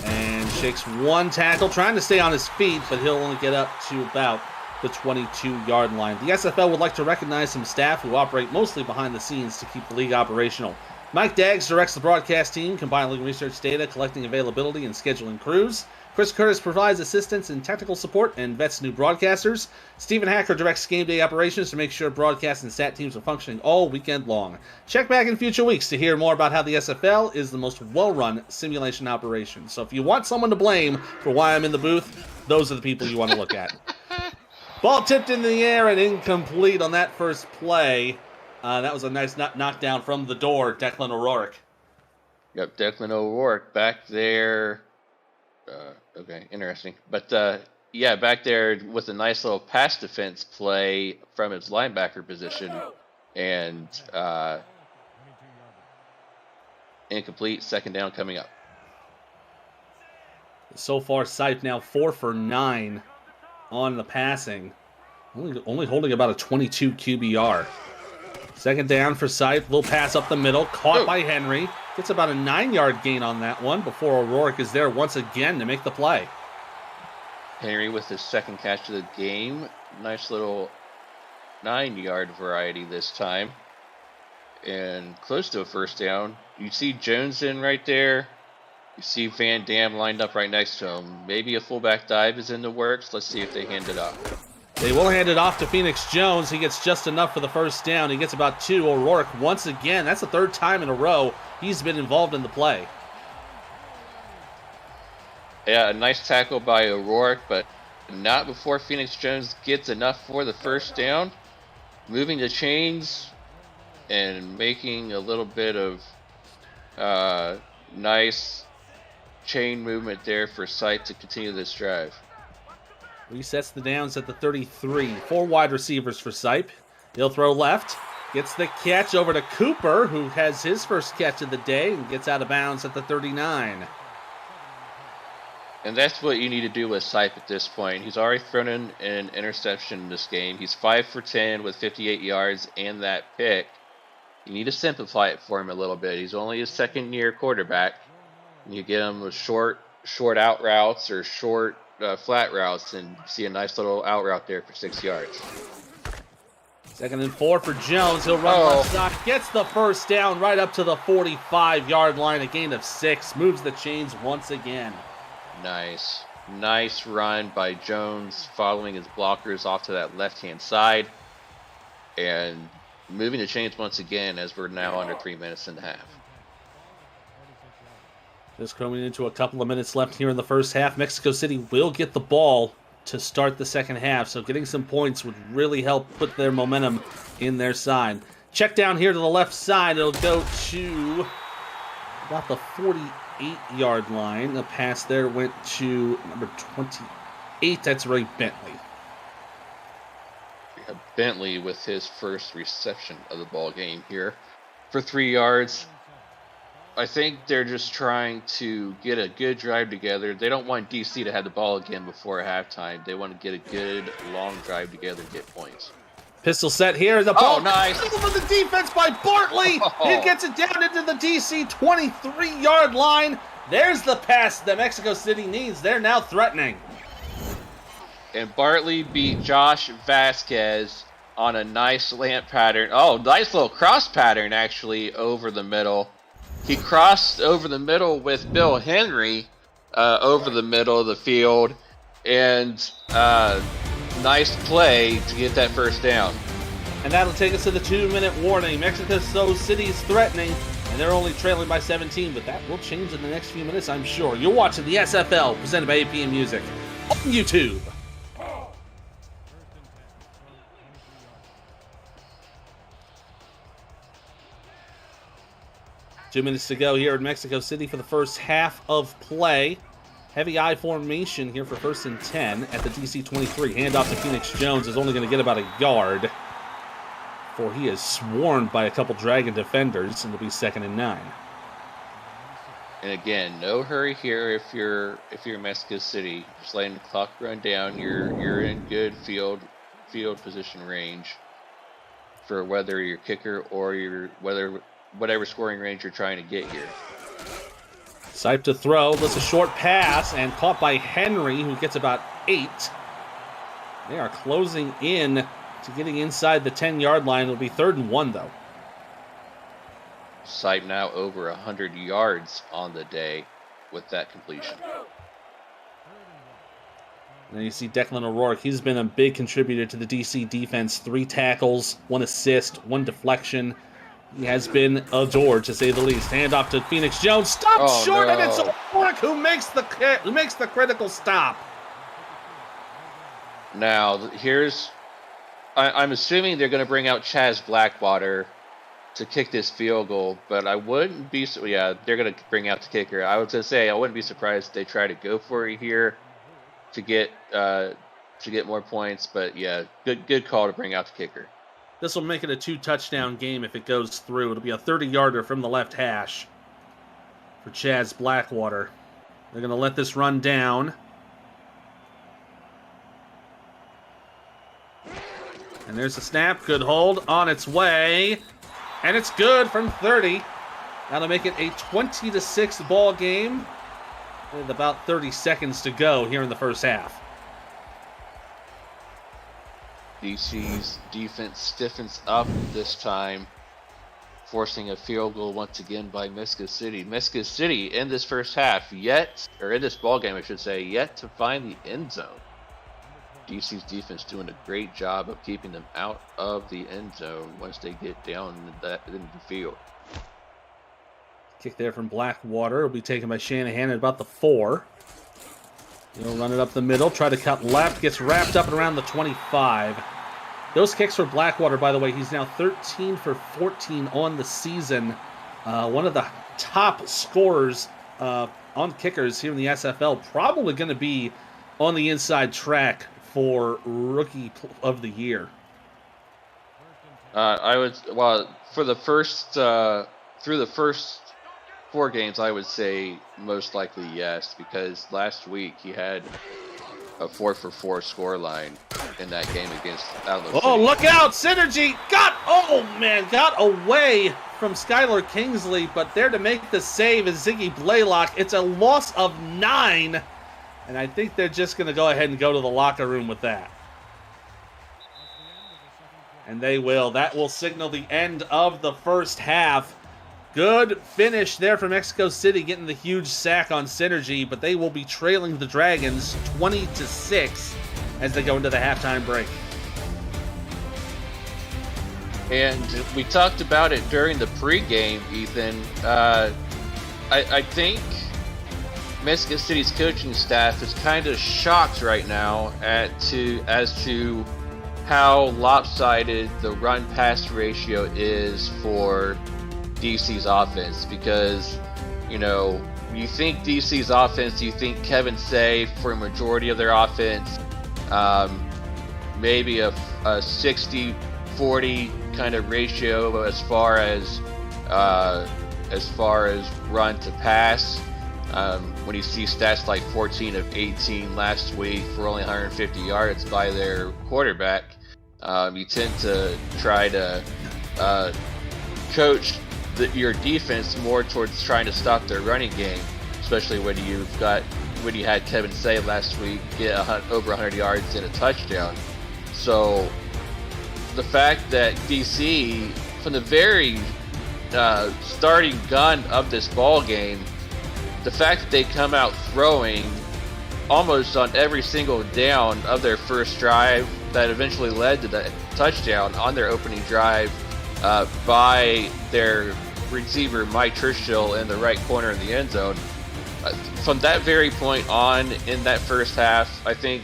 And shakes one tackle, trying to stay on his feet, but he'll only get up to about the 22-yard line. The SFL would like to recognize some staff who operate mostly behind the scenes to keep the league operational. Mike Daggs directs the broadcast team, compiling research data, collecting availability, and scheduling crews. Chris Curtis provides assistance and technical support and vets new broadcasters. Stephen Hacker directs game day operations to make sure broadcast and stat teams are functioning all weekend long. Check back in future weeks to hear more about how the SFL is the most well-run simulation operation. So if you want someone to blame for why I'm in the booth, those are the people you want to look at. Ball tipped in the air and incomplete on that first play. That was a nice knockdown from the door, Declan O'Rourke. Yep, Declan O'Rourke back there. Okay, interesting. But, yeah, back there with a nice little pass defense play from his linebacker position. And incomplete, second down coming up. So far, Sipe now 4 for 9 on the passing. Only holding about a 22 QBR. Second down for Sipe. Little pass up the middle. Caught by Henry. Gets about a 9-yard gain on that one before O'Rourke is there once again to make the play. Henry with his second catch of the game. Nice little 9-yard variety this time. And close to a first down. You see Jones in right there. You see Van Dam lined up right next to him. Maybe a fullback dive is in the works. Let's see if they hand it off. They will hand it off to Phoenix Jones. He gets just enough for the first down. He gets about 2. O'Rourke once again. That's the 3rd time in a row he's been involved in the play. Yeah, a nice tackle by O'Rourke, but not before Phoenix Jones gets enough for the first down. Moving the chains and making a little bit of nice chain movement there for Sipe to continue this drive. Resets the downs at the 33. 4 wide receivers for Sipe. He'll throw left. Gets the catch over to Cooper, who has his first catch of the day and gets out of bounds at the 39. And that's what you need to do with Sipe at this point. He's already thrown in an interception in this game. He's 5 for 10 with 58 yards and that pick. You need to simplify it for him a little bit. He's only a second-year quarterback. You get him with short out routes or short flat routes, and see a nice little out route there for 6 yards. 2nd and 4 for Jones. He'll run left side. Gets the first down right up to the 45-yard line. A gain of 6. Moves the chains once again. Nice run by Jones, following his blockers off to that left-hand side. And moving the chains once again as we're now under 3 minutes and a half. Just coming into a couple of minutes left here in the first half. Mexico City will get the ball to start the second half, so getting some points would really help put their momentum in their side. Check down here to the left side. It'll go to about the 48-yard line. The pass there went to number 28. That's Ray Bentley. Bentley with his first reception of the ball game here for 3 yards. I think they're just trying to get a good drive together. They don't want DC to have the ball again before halftime. They want to get a good long drive together and get points. Pistol set here. The ball nice. Over the defense by Bartley. He gets it down into the DC 23-yard line. There's the pass that Mexico City needs. They're now threatening. And Bartley beat Josh Vasquez on a nice slant pattern. Oh, nice little cross pattern, actually, over the middle. He crossed over the middle with Bill Henry over the middle of the field. And nice play to get that first down. And that'll take us to the 2-minute warning. Mexico City is threatening, and they're only trailing by 17, but that will change in the next few minutes, I'm sure. You're watching the SFL, presented by APM Music, on YouTube. Two minutes to go here in Mexico City for the first half of play. Heavy I formation here for 1st and 10 at the DC 23. Handoff to Phoenix Jones is only going to get about a yard, for he is swarmed by a couple Dragon defenders, and it'll be 2nd and 9. And again, no hurry here if you're Mexico City. Just letting the clock run down. You're in good field position range for whether your kicker or whatever scoring range you're trying to get here. Sipe to throw. That's a short pass and caught by Henry, who gets about 8. They are closing in to getting inside the 10-yard line. It'll be 3rd and 1, though. Sipe now over 100 yards on the day with that completion. And then you see Declan O'Rourke. He's been a big contributor to the DC defense. 3 tackles, 1 assist, 1 deflection. He has been adored, to say the least. Handoff to Phoenix Jones. Stopped short, and it's O'Rourke who makes the critical stop. Now, I'm assuming they're going to bring out Chaz Blackwater to kick this field goal, but I wouldn't be. Yeah, they're going to bring out the kicker. I was going to say I wouldn't be surprised if they try to go for it here to get more points. But yeah, good call to bring out the kicker. This will make it a 2-touchdown game if it goes through. It'll be a 30-yarder from the left hash for Chaz Blackwater. They're going to let this run down. And there's the snap. Good hold on its way. And it's good from 30. That'll make it a 20-6 ball game with about 30 seconds to go here in the first half. DC's defense stiffens up this time, forcing a field goal once again by Mexico City. Mexico City in this first half in this ball game, I should say, yet to find the end zone. DC's defense doing a great job of keeping them out of the end zone once they get down in the field. Kick there from Blackwater will be taken by Shanahan at about the 4. He'll run it up the middle, try to cut left, gets wrapped up and around the 25. Those kicks for Blackwater, by the way, he's now 13 for 14 on the season. One of the top scorers on kickers here in the SFL. Probably going to be on the inside track for Rookie of the Year. For the first through the first 4 games, I would say most likely yes, because last week he had a 4-for-4 scoreline in that game against Alamo Oh, City. look out! Synergy got away from Skylar Kingsley, but there to make the save is Ziggy Blaylock. It's a loss of 9, and I think they're just going to go ahead and go to the locker room with that. And they will. That will signal the end of the first half. Good finish there for Mexico City, getting the huge sack on Synergy, but they will be trailing the Dragons 20-6 as they go into the halftime break. And we talked about it during the pregame, Ethan. I think Mexico City's coaching staff is kind of shocked right now as to how lopsided the run-pass ratio is for DC's offense, because, you think DC's offense, you think Kevin Say for a majority of their offense, maybe a 60-40 kind of ratio as far as run to pass. When you see stats like 14 of 18 last week for only 150 yards by their quarterback, you tend to try to coach your defense more towards trying to stop their running game, especially when you had Kevin Say last week get over 100 yards and a touchdown. So the fact that DC, from the very starting gun of this ball game, the fact that they come out throwing almost on every single down of their first drive that eventually led to the touchdown on their opening drive by their receiver Mike Trishil in the right corner of the end zone. From that very point on in that first half, I think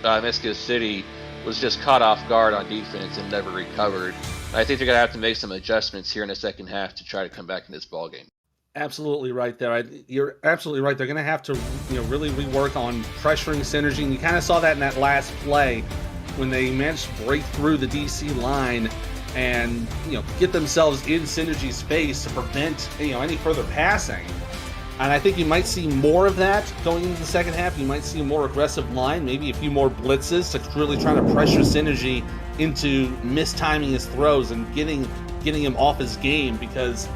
Mexico City was just caught off guard on defense and never recovered. I think they're going to have to make some adjustments here in the second half to try to come back in this ball game. Absolutely right there. You're absolutely right. They're going to have to really rework on pressuring Synergy, and you kind of saw that in that last play when they managed to break through the DC line and get themselves in Synergy's face to prevent any further passing. And I think you might see more of that going into the second half. You might see a more aggressive line, maybe a few more blitzes to really try to pressure Synergy into mistiming his throws and getting him off his game, because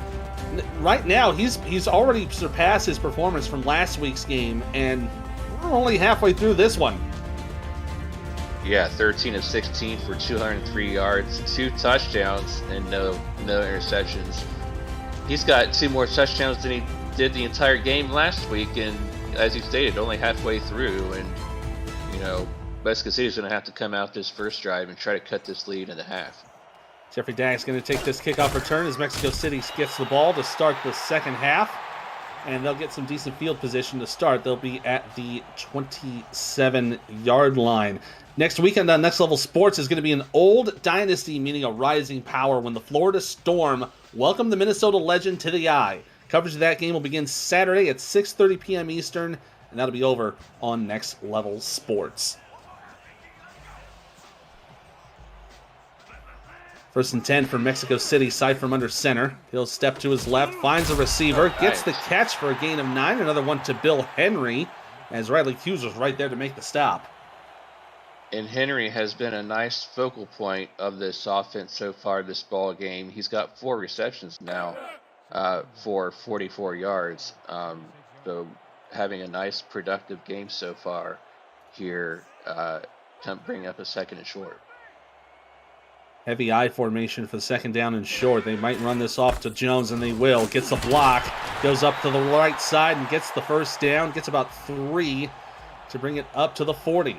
right now he's already surpassed his performance from last week's game, and we're only halfway through this one. Yeah, 13 of 16 for 203 yards, 2 touchdowns, and no interceptions. He's got 2 more touchdowns than he did the entire game last week, and as you stated, only halfway through. And Mexico City's going to have to come out this first drive and try to cut this lead into half. Jeffrey Dagg's going to take this kickoff return as Mexico City gets the ball to start the second half, and they'll get some decent field position to start. They'll be at the 27-yard line. Next weekend on Next Level Sports is going to be an old dynasty meeting a rising power when the Florida Storm welcome the Minnesota Legend to the Eye. Coverage of that game will begin Saturday at 6:30 p.m. Eastern, and that'll be over on Next Level Sports. First and 10 for Mexico City, side from under center. He'll step to his left, finds a receiver, gets the catch for a gain of 9. Another one to Bill Henry, as Riley Hughes was right there to make the stop. And Henry has been a nice focal point of this offense so far this ball game. He's got 4 receptions now for 44 yards. So having a nice productive game so far here, bring up a 2nd and short. Heavy I formation for the 2nd down and short. They might run this off to Jones, and they will. Gets the block, goes up to the right side and gets the 1st down. Gets about 3 to bring it up to the 40.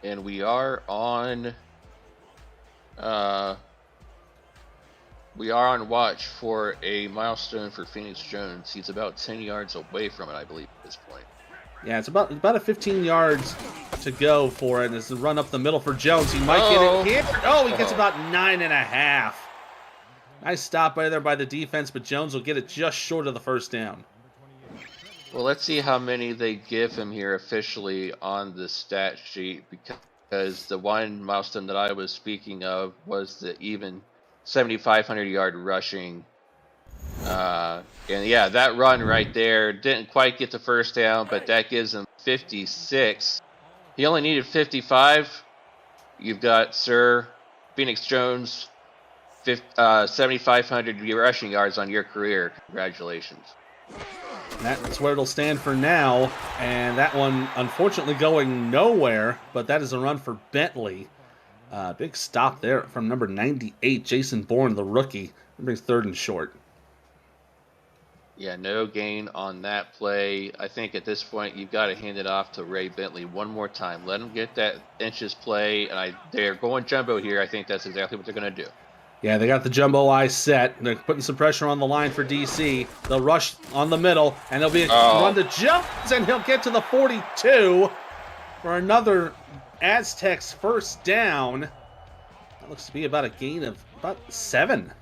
And we are on watch for a milestone for Phoenix Jones. He's about 10 yards away from it, I believe, at this point. Yeah, it's about a 15 yards to go for it. It's a run up the middle for Jones. He might get it here. Oh, he gets about 9.5. Nice stop by there by the defense, but Jones will get it just short of the 1st down. Well, let's see how many they give him here officially on the stat sheet, because the one milestone that I was speaking of was the even 7,500-yard rushing. And yeah, that run right there didn't quite get the 1st down, but that gives him 56. He only needed 55. You've got Sir Phoenix Jones, 7,500 rushing yards on your career. Congratulations. That's where it'll stand for now, and that one unfortunately going nowhere, but that is a run for Bentley. Big stop there from number 98, Jason Bourne, the rookie. That brings 3rd and short. Yeah, no gain on that play. I think at this point you've got to hand it off to Ray Bentley one more time. Let him get that inches play, and they're going jumbo here. I think that's exactly what they're going to do. Yeah, they got the jumbo eye set. They're putting some pressure on the line for DC. They'll rush on the middle, and there'll be a run to Jones, and he'll get to the 42 for another Aztecs 1st down. That looks to be about a gain of about 7.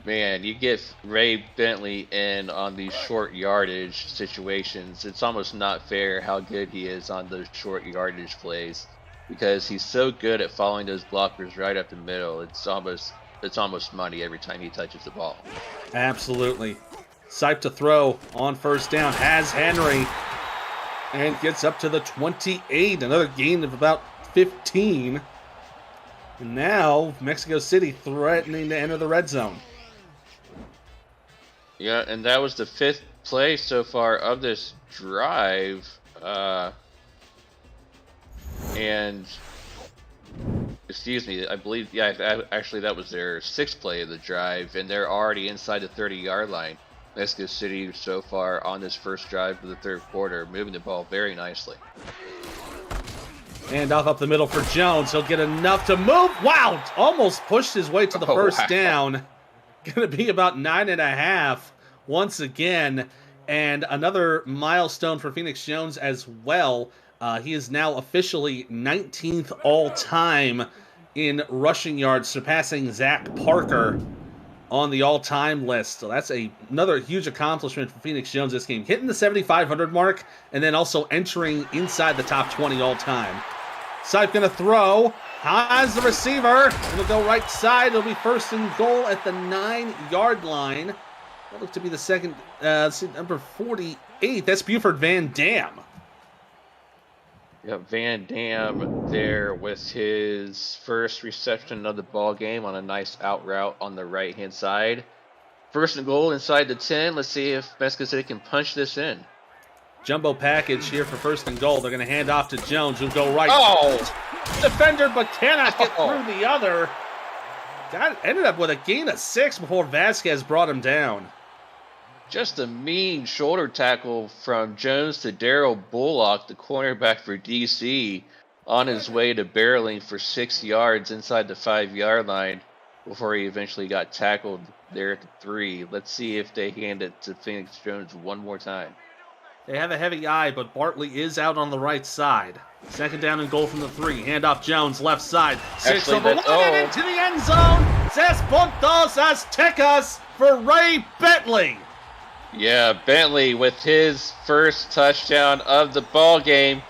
Man, you get Ray Bentley in on these short yardage situations. It's almost not fair how good he is on those short yardage plays, because he's so good at following those blockers right up the middle. It's almost money every time he touches the ball. Absolutely. Sipe to throw on 1st down. Has Henry. And gets up to the 28. Another gain of about 15. And now Mexico City threatening to enter the red zone. Yeah, and that was the 5th play so far of this drive. And excuse me, I believe, yeah, actually that was their 6th play of the drive, and they're already inside the 30-yard line. Mexico City so far on this 1st drive of the 3rd quarter, moving the ball very nicely. And off up the middle for Jones. He'll get enough to move. Wow! Almost pushed his way to the 1st down. Going to be about 9.5 once again. And another milestone for Phoenix Jones as well. He is now officially 19th all-time in rushing yards, surpassing Zach Parker on the all-time list. So that's another huge accomplishment for Phoenix Jones this game. Hitting the 7,500 mark, and then also entering inside the top 20 all-time. Sipe going to throw. Has the receiver. It'll go right side. It'll be 1st and goal at the 9-yard line. That looks to be the 2nd, number 48. That's Buford Van Dam. Yeah, Van Dam there with his 1st reception of the ball game on a nice out route on the right-hand side. 1st and goal inside the 10. Let's see if Mexico City can punch this in. Jumbo package here for 1st and goal. They're going to hand off to Jones, who'll go right. Oh! Defender, but cannot get through the other. Ended up with a gain of 6 before Vasquez brought him down. Just a mean shoulder tackle from Jones to Daryl Bullock, the cornerback for DC, on his way to barreling for 6 yards inside the 5-yard line before he eventually got tackled there at the 3. Let's see if they hand it to Phoenix Jones one more time. They have a heavy eye, but Bartley is out on the right side. 2nd down and goal from the 3. Handoff Jones, left side. 6 on the line and into the end zone. Ses puntos Aztecas for Ray Bentley. Yeah, Bentley with his 1st touchdown of the ball game.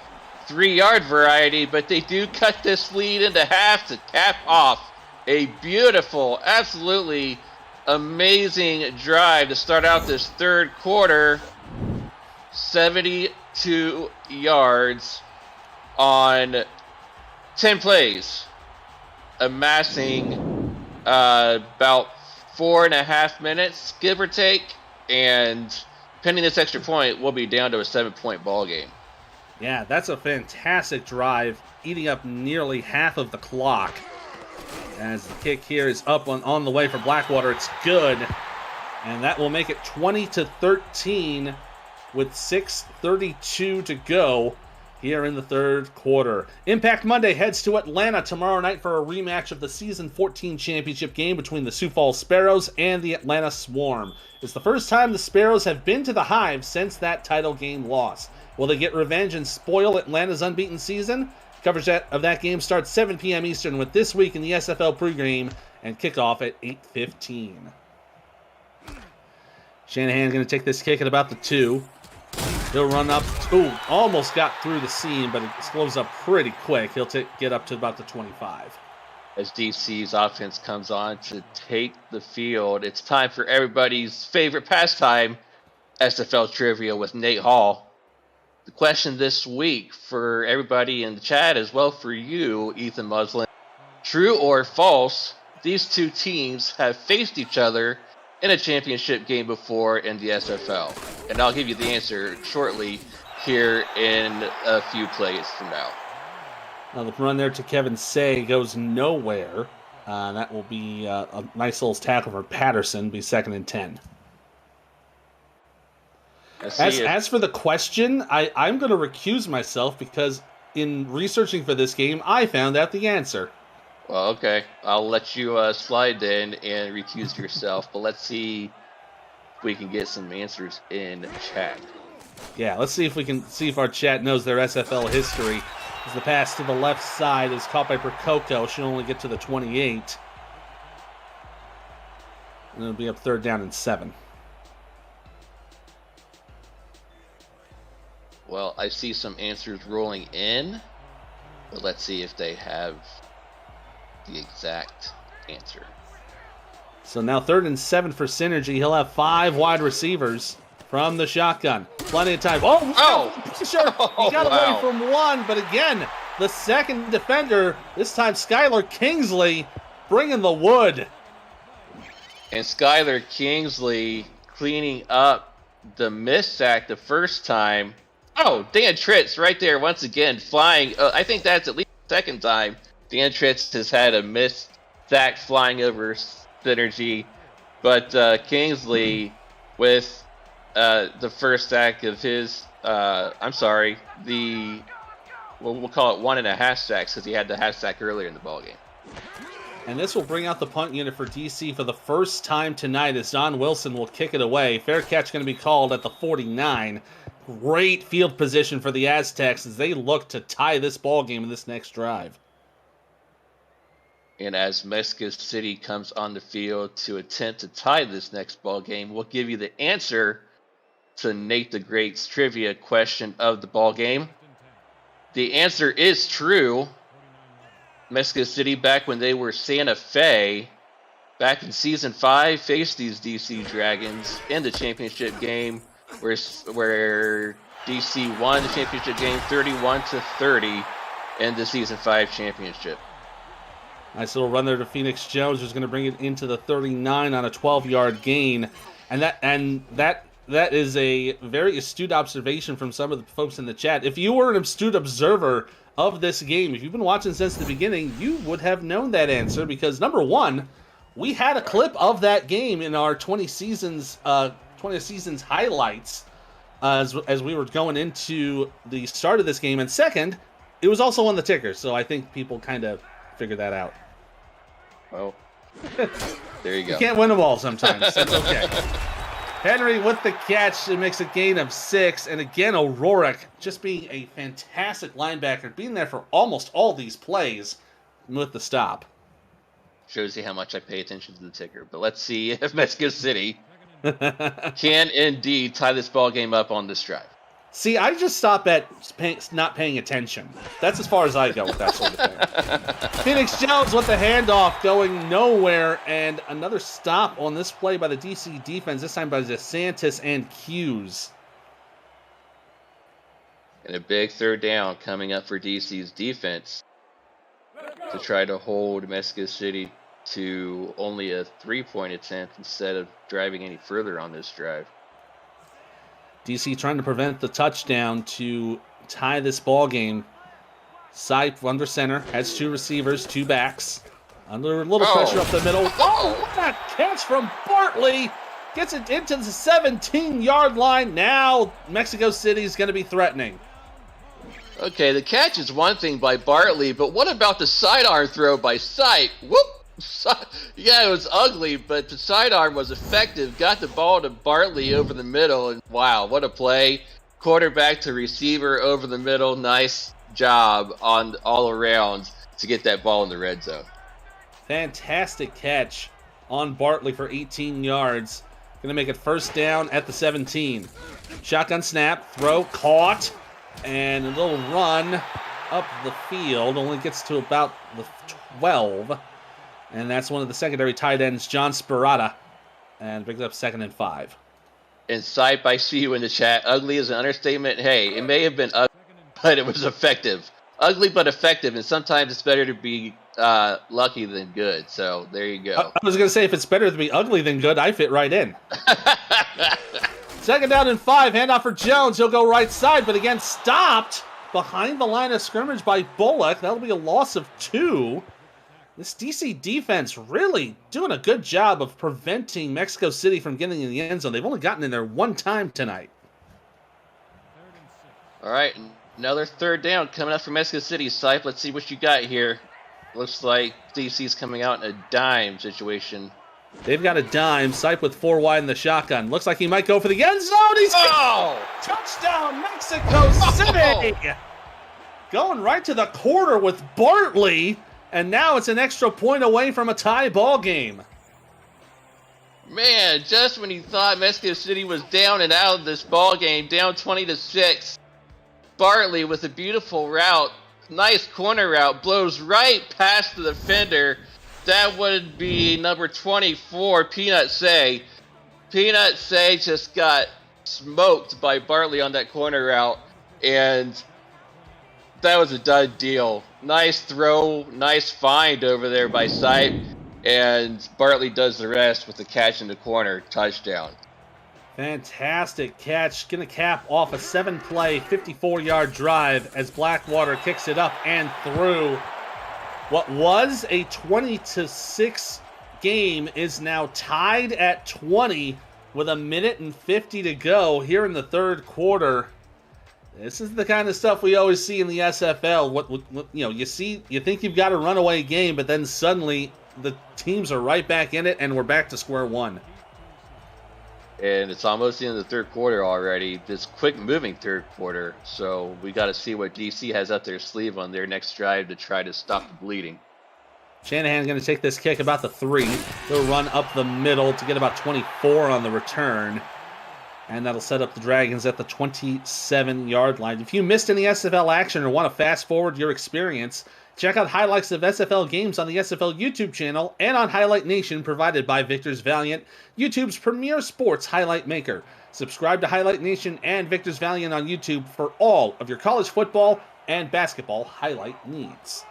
3-yard variety, but they do cut this lead into half to cap off a beautiful, absolutely amazing drive to start out this 3rd quarter. 72 yards on 10 plays, amassing about 4.5 minutes, give or take, and pending this extra point, we'll be down to a 7-point ball game. Yeah, that's a fantastic drive, eating up nearly half of the clock. As the kick here is up on the way for Blackwater, it's good, and that will make it 20-13 with 6:32 to go here in the third quarter. Impact Monday heads to Atlanta tomorrow night for a rematch of the Season 14 championship game between the Sioux Falls Sparrows and the Atlanta Swarm. It's the first time the Sparrows have been to the Hive since that title game loss. Will they get revenge and spoil Atlanta's unbeaten season? Coverage of that game starts 7 p.m. Eastern with This Week in the SFL pregame and kickoff at 8:15. Shanahan going to take this kick at about the 2. He'll run up. Ooh, almost got through the seam, but it slows up pretty quick. He'll get up to about the 25. As DC's offense comes on to take the field, it's time for everybody's favorite pastime, SFL Trivia with Nate Hall. The question this week for everybody in the chat, as well for you, Ethan Muslin. True or false, these two teams have faced each other in a championship game before in the SFL. And I'll give you the answer shortly here in a few plays from now. Now the run there to Kevin Say goes nowhere. That will be a nice little tackle for Patterson, be 2nd and 10. As for the question, I'm going to recuse myself because in researching for this game, I found out the answer. Well, okay. I'll let you slide then and recuse yourself, but let's see if we can get some answers in chat. Yeah, let's see if our chat knows their SFL history. As the pass to the left side is caught by Percoco. She'll only get to the 28. And it'll be up 3rd down and 7. Well, I see some answers rolling in, but let's see if they have the exact answer. So now 3rd and 7 for Synergy. He'll have 5 wide receivers from the shotgun. Plenty of time. Sure. He got away from one, but again, the second defender, this time Skylar Kingsley, bringing the wood. And Skylar Kingsley cleaning up the miss sack the first time. Oh, Dan Tritz right there once again flying. I think that's at least the second time Dan Tritz has had a missed sack flying over Synergy. But Kingsley with the first sack of his, we'll call it 1.5 sacks because he had the half sack earlier in the ballgame. And this will bring out the punt unit for DC for the first time tonight as Don Wilson will kick it away. Fair catch going to be called at the 49. Great field position for the Aztecs as they look to tie this ball game in this next drive. And as Mexico City comes on the field to attempt to tie this next ball game, we'll give you the answer to Nate the Great's trivia question of the ball game. The answer is true. Mexico City, back when they were Santa Fe, back in Season 5, faced these DC Dragons in the championship game, where DC won the championship game 31-30 in the Season 5 championship. Nice little run there to Phoenix Jones, who's going to bring it into the 39 on a 12-yard gain. And that is a very astute observation from some of the folks in the chat. If you were an astute observer of this game, if you've been watching since the beginning, you would have known that answer because, number one, we had a clip of that game in our 20 seasons highlights as we were going into the start of this game. And second, it was also on the ticker, so I think people kind of figured that out. Well, there you go. You can't win them all sometimes. That's okay. Henry with the catch. It makes a gain of 6. And again, O'Rourke just being a fantastic linebacker, being there for almost all these plays with the stop. Shows you how much I pay attention to the ticker. But let's see if Mexico City can indeed tie this ball game up on this drive. See, I just stop at not paying attention. That's as far as I go with that sort of thing. Phoenix Jones with the handoff going nowhere, and another stop on this play by the DC defense, this time by DeSantis and Hughes. And a big 3rd down coming up for DC's defense to try to hold Mexico City to only a 3-point attempt instead of driving any further on this drive. DC trying to prevent the touchdown to tie this ball game. Sipe under center, has 2 receivers, 2 backs. Under a little pressure up the middle. Oh, what a catch from Bartley! Gets it into the 17-yard line. Now Mexico City is going to be threatening. Okay, the catch is one thing by Bartley, but what about the sidearm throw by Sipe? Whoop! Yeah, it was ugly, but the sidearm was effective. Got the ball to Bartley over the middle, and wow, what a play. Quarterback to receiver over the middle. Nice job on all around to get that ball in the red zone. Fantastic catch on Bartley for 18 yards. Going to make it first down at the 17. Shotgun snap, throw, caught, and a little run up the field. Only gets to about the 12. And that's one of the secondary tight ends, John Sperata. And brings up 2nd and 5. And Sipe, I see you in the chat. Ugly is an understatement. Hey, it may have been ugly, but it was effective. Ugly but effective, and sometimes it's better to be lucky than good. So there you go. I was going to say, if it's better to be ugly than good, I fit right in. 2nd down and 5, handoff for Jones. He'll go right side, but again stopped behind the line of scrimmage by Bullock. That'll be a loss of 2. This DC defense really doing a good job of preventing Mexico City from getting in the end zone. They've only gotten in there 1 time tonight. All right, another 3rd down coming up from Mexico City. Sipe, let's see what you got here. Looks like DC's coming out in a dime situation. They've got a dime. Sipe with 4 wide in the shotgun. Looks like he might go for the end zone. He's touchdown, Mexico City! Going right to the quarter with Bartley. And now it's an extra point away from a tie ball game. Man, just when you thought Mexico City was down and out of this ball game, down 20-6, Bartley with a beautiful route, nice corner route, blows right past the defender. That would be number 24, Peanut Say. Peanut Say just got smoked by Bartley on that corner route, and that was a done deal. Nice throw, nice find over there by Sipe, and Bartley does the rest with the catch in the corner, touchdown. Fantastic catch. Going to cap off a 7-play, 54-yard drive as Blackwater kicks it up and through. What was a 20-6 game is now tied at 20 with 1:50 to go here in the 3rd quarter. This is the kind of stuff we always see in the SFL. What you think you've got a runaway game, but then suddenly the teams are right back in it, and we're back to square one. And it's almost the end of the 3rd quarter already. This quick-moving 3rd quarter, so we got to see what DC has up their sleeve on their next drive to try to stop the bleeding. Shanahan's going to take this kick about the 3. He'll run up the middle to get about 24 on the return. And that'll set up the Dragons at the 27-yard line. If you missed any SFL action or want to fast forward your experience, check out highlights of SFL games on the SFL YouTube channel and on Highlight Nation provided by Victor's Valiant, YouTube's premier sports highlight maker. Subscribe to Highlight Nation and Victor's Valiant on YouTube for all of your college football and basketball highlight needs.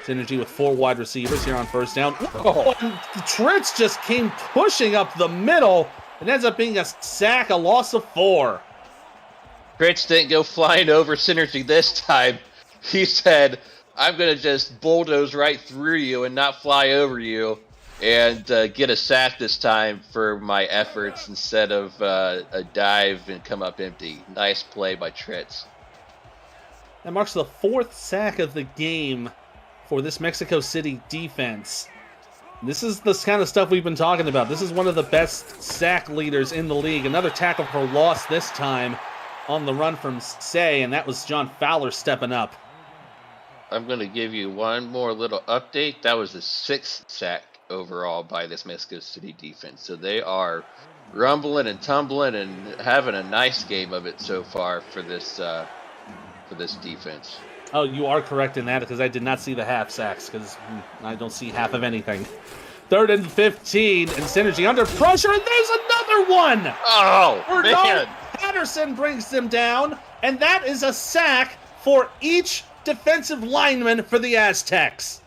Synergy with 4 wide receivers here on 1st down. Oh, and Tritz just came pushing up the middle. It ends up being a sack, a loss of 4. Tritz didn't go flying over Synergy this time. He said, I'm going to just bulldoze right through you and not fly over you and get a sack this time for my efforts instead of a dive and come up empty. Nice play by Tritz. That marks the 4th sack of the game for this Mexico City defense. This is the kind of stuff we've been talking about. This is one of the best sack leaders in the league. Another tackle for loss this time on the run from Say, and that was John Fowler stepping up. I'm going to give you one more little update. That was the 6th sack overall by this Mexico City defense. So they are rumbling and tumbling and having a nice game of it so far for this defense. Oh, you are correct in that because I did not see the half sacks because I don't see half of anything. 3rd and 15, and Synergy under pressure, and there's another one! Oh, man! Patterson brings them down, and that is a sack for each defensive lineman for the Aztecs.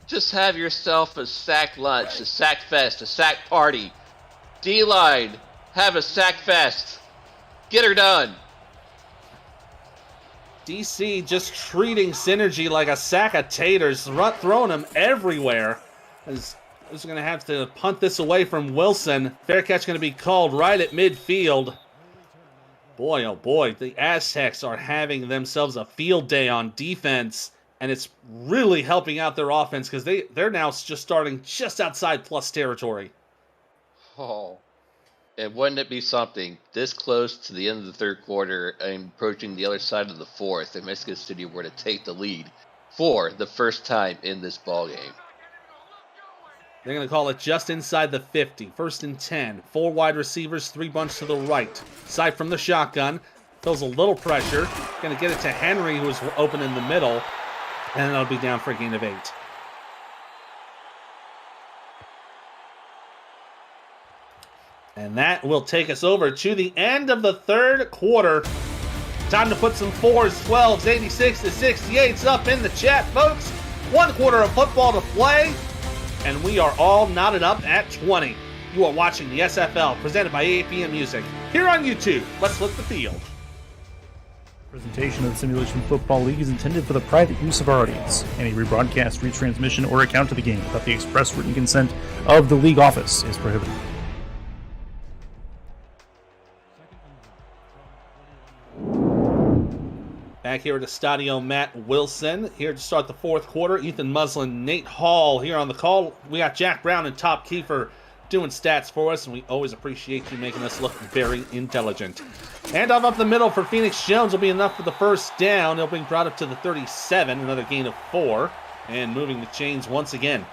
Just have yourself a sack lunch, a sack fest, a sack party. D-line, have a sack fest. Get her done. DC just treating Synergy like a sack of taters, throwing them everywhere. Is going to have to punt this away from Wilson. Fair catch going to be called right at midfield. Boy, oh boy, the Aztecs are having themselves a field day on defense, and it's really helping out their offense because they're now just starting just outside plus territory. Oh, and wouldn't it be something this close to the end of the third quarter and approaching the other side of the fourth if Mexico City were to take the lead for the first time in this ballgame? They're going to call it just inside the 50. 1st and 10. 4 wide receivers, 3 bunch to the right. Side from the shotgun. Feels a little pressure. Going to get it to Henry, who's open in the middle. And that'll be down for a gain of 8. And that will take us over to the end of the third quarter. Time to put some 4s, 12s, 86 to 68s up in the chat, folks. 1 quarter of football to play. And we are all knotted up at 20. You are watching the SFL presented by APM Music here on YouTube. Let's flip the field. Presentation of the Simulation Football League is intended for the private use of our audience. Any rebroadcast, retransmission, or account of the game without the express written consent of the league office is prohibited. Back here at Estadio Matt Wilson, here to start the fourth quarter. Ethan Muslin, Nate Hall here on the call. We got Jack Brown and Top Kiefer doing stats for us, and we always appreciate you making us look very intelligent. Handoff up the middle for Phoenix Jones will be enough for the first down. They'll be brought up to the 37, another gain of 4, and moving the chains once again.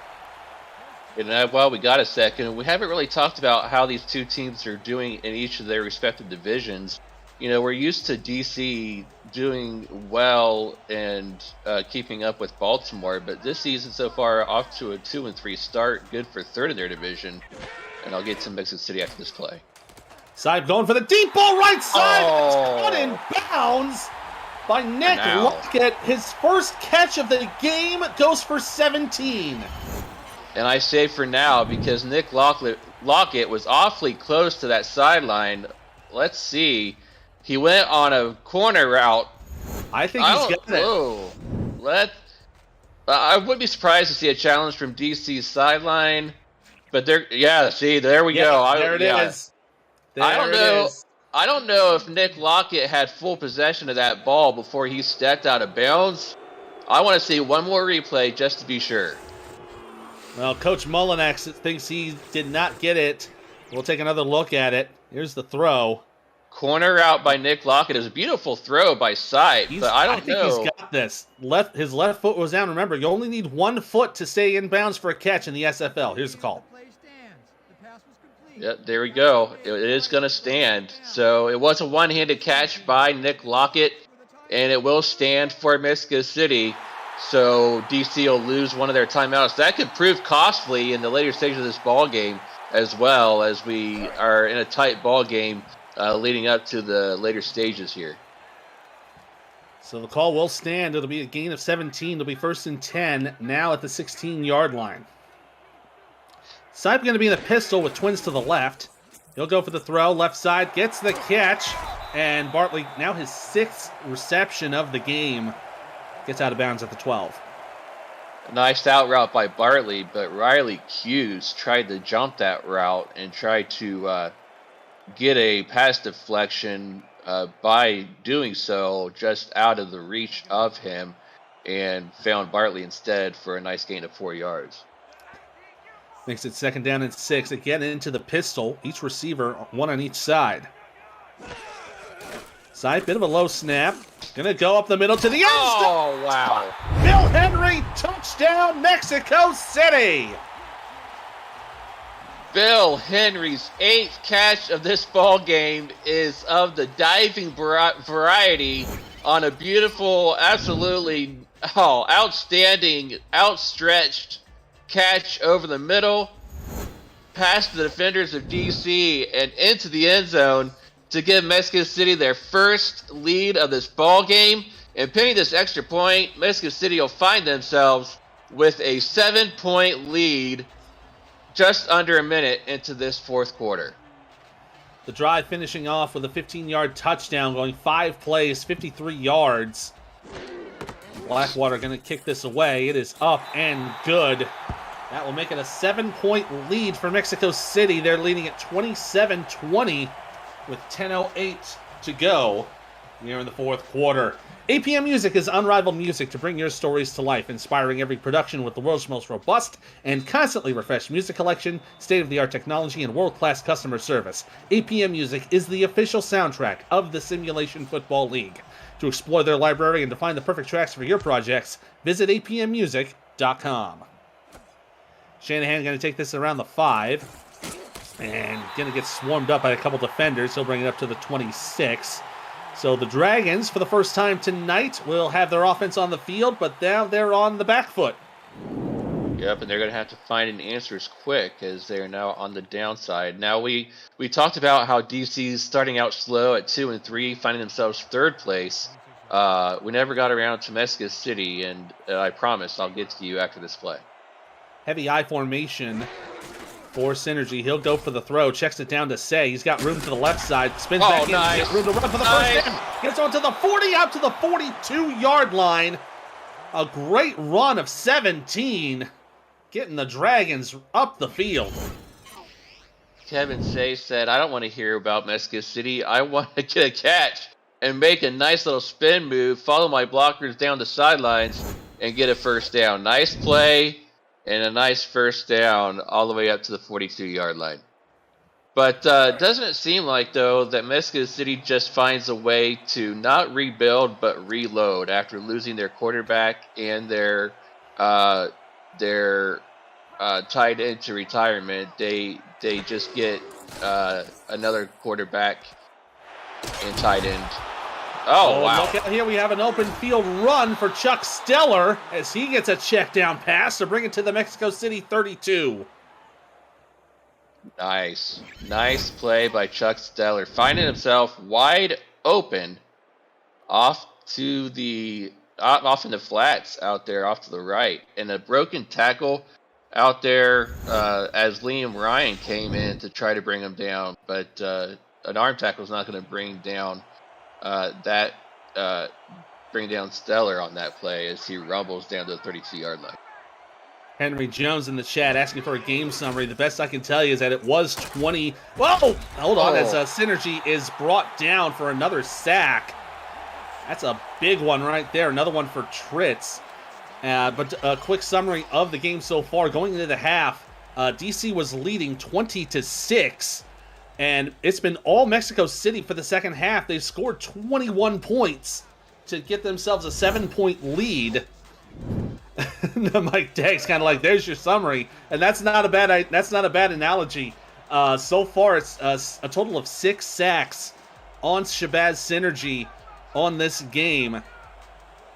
And while we got a second, we haven't really talked about how these two teams are doing in each of their respective divisions. You know, we're used to DC doing well and keeping up with Baltimore, but this season so far off to a 2-3 start, good for third in their division. And I'll get to Mexico City after this play. Side going for the deep ball right side. Oh. It's in bounds by Nick Lockett. His first catch of the game goes for 17. And I say for now because Nick Lockett was awfully close to that sideline. Let's see. He went on a corner route. I think he's got it. I wouldn't be surprised to see a challenge from DC's sideline. But there we go. There it is. I don't know if Nick Lockett had full possession of that ball before he stepped out of bounds. I want to see one more replay just to be sure. Well, Coach Mullinax thinks he did not get it. We'll take another look at it. Here's the throw. Corner out by Nick Lockett. It was a beautiful throw by sight, but I think know. He's got this. His left foot was down. Remember, you only need 1 foot to stay in bounds for a catch in the SFL. Here's the call. Yeah, there we go. It is going to stand. So it was a one-handed catch by Nick Lockett, and it will stand for Mexico City. So DC will lose one of their timeouts. That could prove costly in the later stages of this ball game, as well as we are in a tight ball game leading up to the later stages here. So the call will stand. It'll be a gain of 17. It'll be 1st and 10 now at the 16-yard line. Sipe going to be in the pistol with twins to the left. He'll go for the throw. Left side gets the catch. And Bartley, now his 6th reception of the game, gets out of bounds at the 12. Nice out route by Bartley, but Riley Hughes tried to jump that route and tried to get a pass deflection by doing so just out of the reach of him, and found Bartley instead for a nice gain of 4 yards. Makes it 2nd down and 6. Again into the pistol. Each receiver, 1 on each side. Side, bit of a low snap. Gonna go up the middle to the end zone. Oh, wow. Bill Henry, touchdown, Mexico City. Bill Henry's 8th catch of this ball game is of the diving variety on a beautiful, absolutely outstanding, outstretched catch over the middle, past the defenders of DC and into the end zone to give Mexico City their first lead of this ball game. And pinning this extra point, Mexico City will find themselves with a 7-point lead just under a minute into this fourth quarter. The drive finishing off with a 15-yard touchdown, going 5 plays, 53 yards. Blackwater going to kick this away. It is up and good. That will make it a 7-point lead for Mexico City. They're leading at 27-20 with 10:08 to go here in the fourth quarter. APM Music is unrivaled music to bring your stories to life, inspiring every production with the world's most robust and constantly refreshed music collection, state-of-the-art technology, and world-class customer service. APM Music is the official soundtrack of the Simulation Football League. To explore their library and to find the perfect tracks for your projects, visit apmmusic.com. Shanahan going to take this around the 5, and going to get swarmed up by a couple defenders. He'll bring it up to the 26. So the Dragons, for the first time tonight, will have their offense on the field, but now they're on the back foot. Yep, and they're going to have to find an answers quick as they're now on the downside. Now, we talked about how DC's starting out slow at 2 and 3, finding themselves third place. We never got around to Mexico City, and I promise I'll get to you after this play. Heavy I formation for Synergy. He'll go for the throw, checks it down to Say. He's got room to the left side, spins back in, gets room to run for the first down. Gets on to the 40, out to the 42-yard line. A great run of 17, getting the Dragons up the field. Kevin Say said, I don't want to hear about Mexico City. I want to get a catch and make a nice little spin move, follow my blockers down the sidelines, and get a first down. Nice play and a nice first down all the way up to the 42-yard line. But doesn't it seem like, though, that Mexico City just finds a way to not rebuild but reload after losing their quarterback and their tight end to retirement? They just get another quarterback and tight end. Oh, wow. Look at here, we have an open field run for Chuck Stellar as he gets a check down pass to bring it to the Mexico City 32. Nice play by Chuck Stellar, finding himself wide open off in the flats out there off to the right, and a broken tackle out there as Liam Ryan came in to try to bring him down, but an arm tackle is not going to bring down Stellar on that play as he rumbles down to the 32-yard line. Henry Jones in the chat asking for a game summary. The best I can tell you is that it was 20. Whoa! Hold on, as Synergy is brought down for another sack. That's a big one right there. Another one for Tritz. But a quick summary of the game so far. Going into the half, DC was leading 20-6. And it's been all Mexico City for the second half. They've scored 21 points to get themselves a 7-point lead. Mike Dagg's kind of like, there's your summary, and that's not a bad analogy. So far, it's a total of 6 sacks on Shabazz Synergy on this game.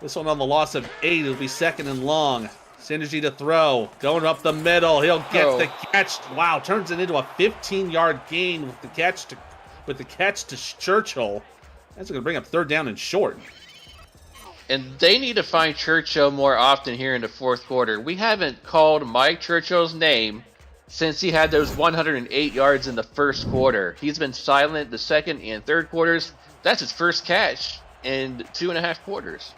This one on the loss of 8. It'll be second and long. Synergy to throw, going up the middle. He'll get the catch. Wow, turns it into a 15-yard gain with the catch to Churchill. That's going to bring up third down and short. And they need to find Churchill more often here in the fourth quarter. We haven't called Mike Churchill's name since he had those 108 yards in the first quarter. He's been silent the second and third quarters. That's his first catch in 2.5 quarters.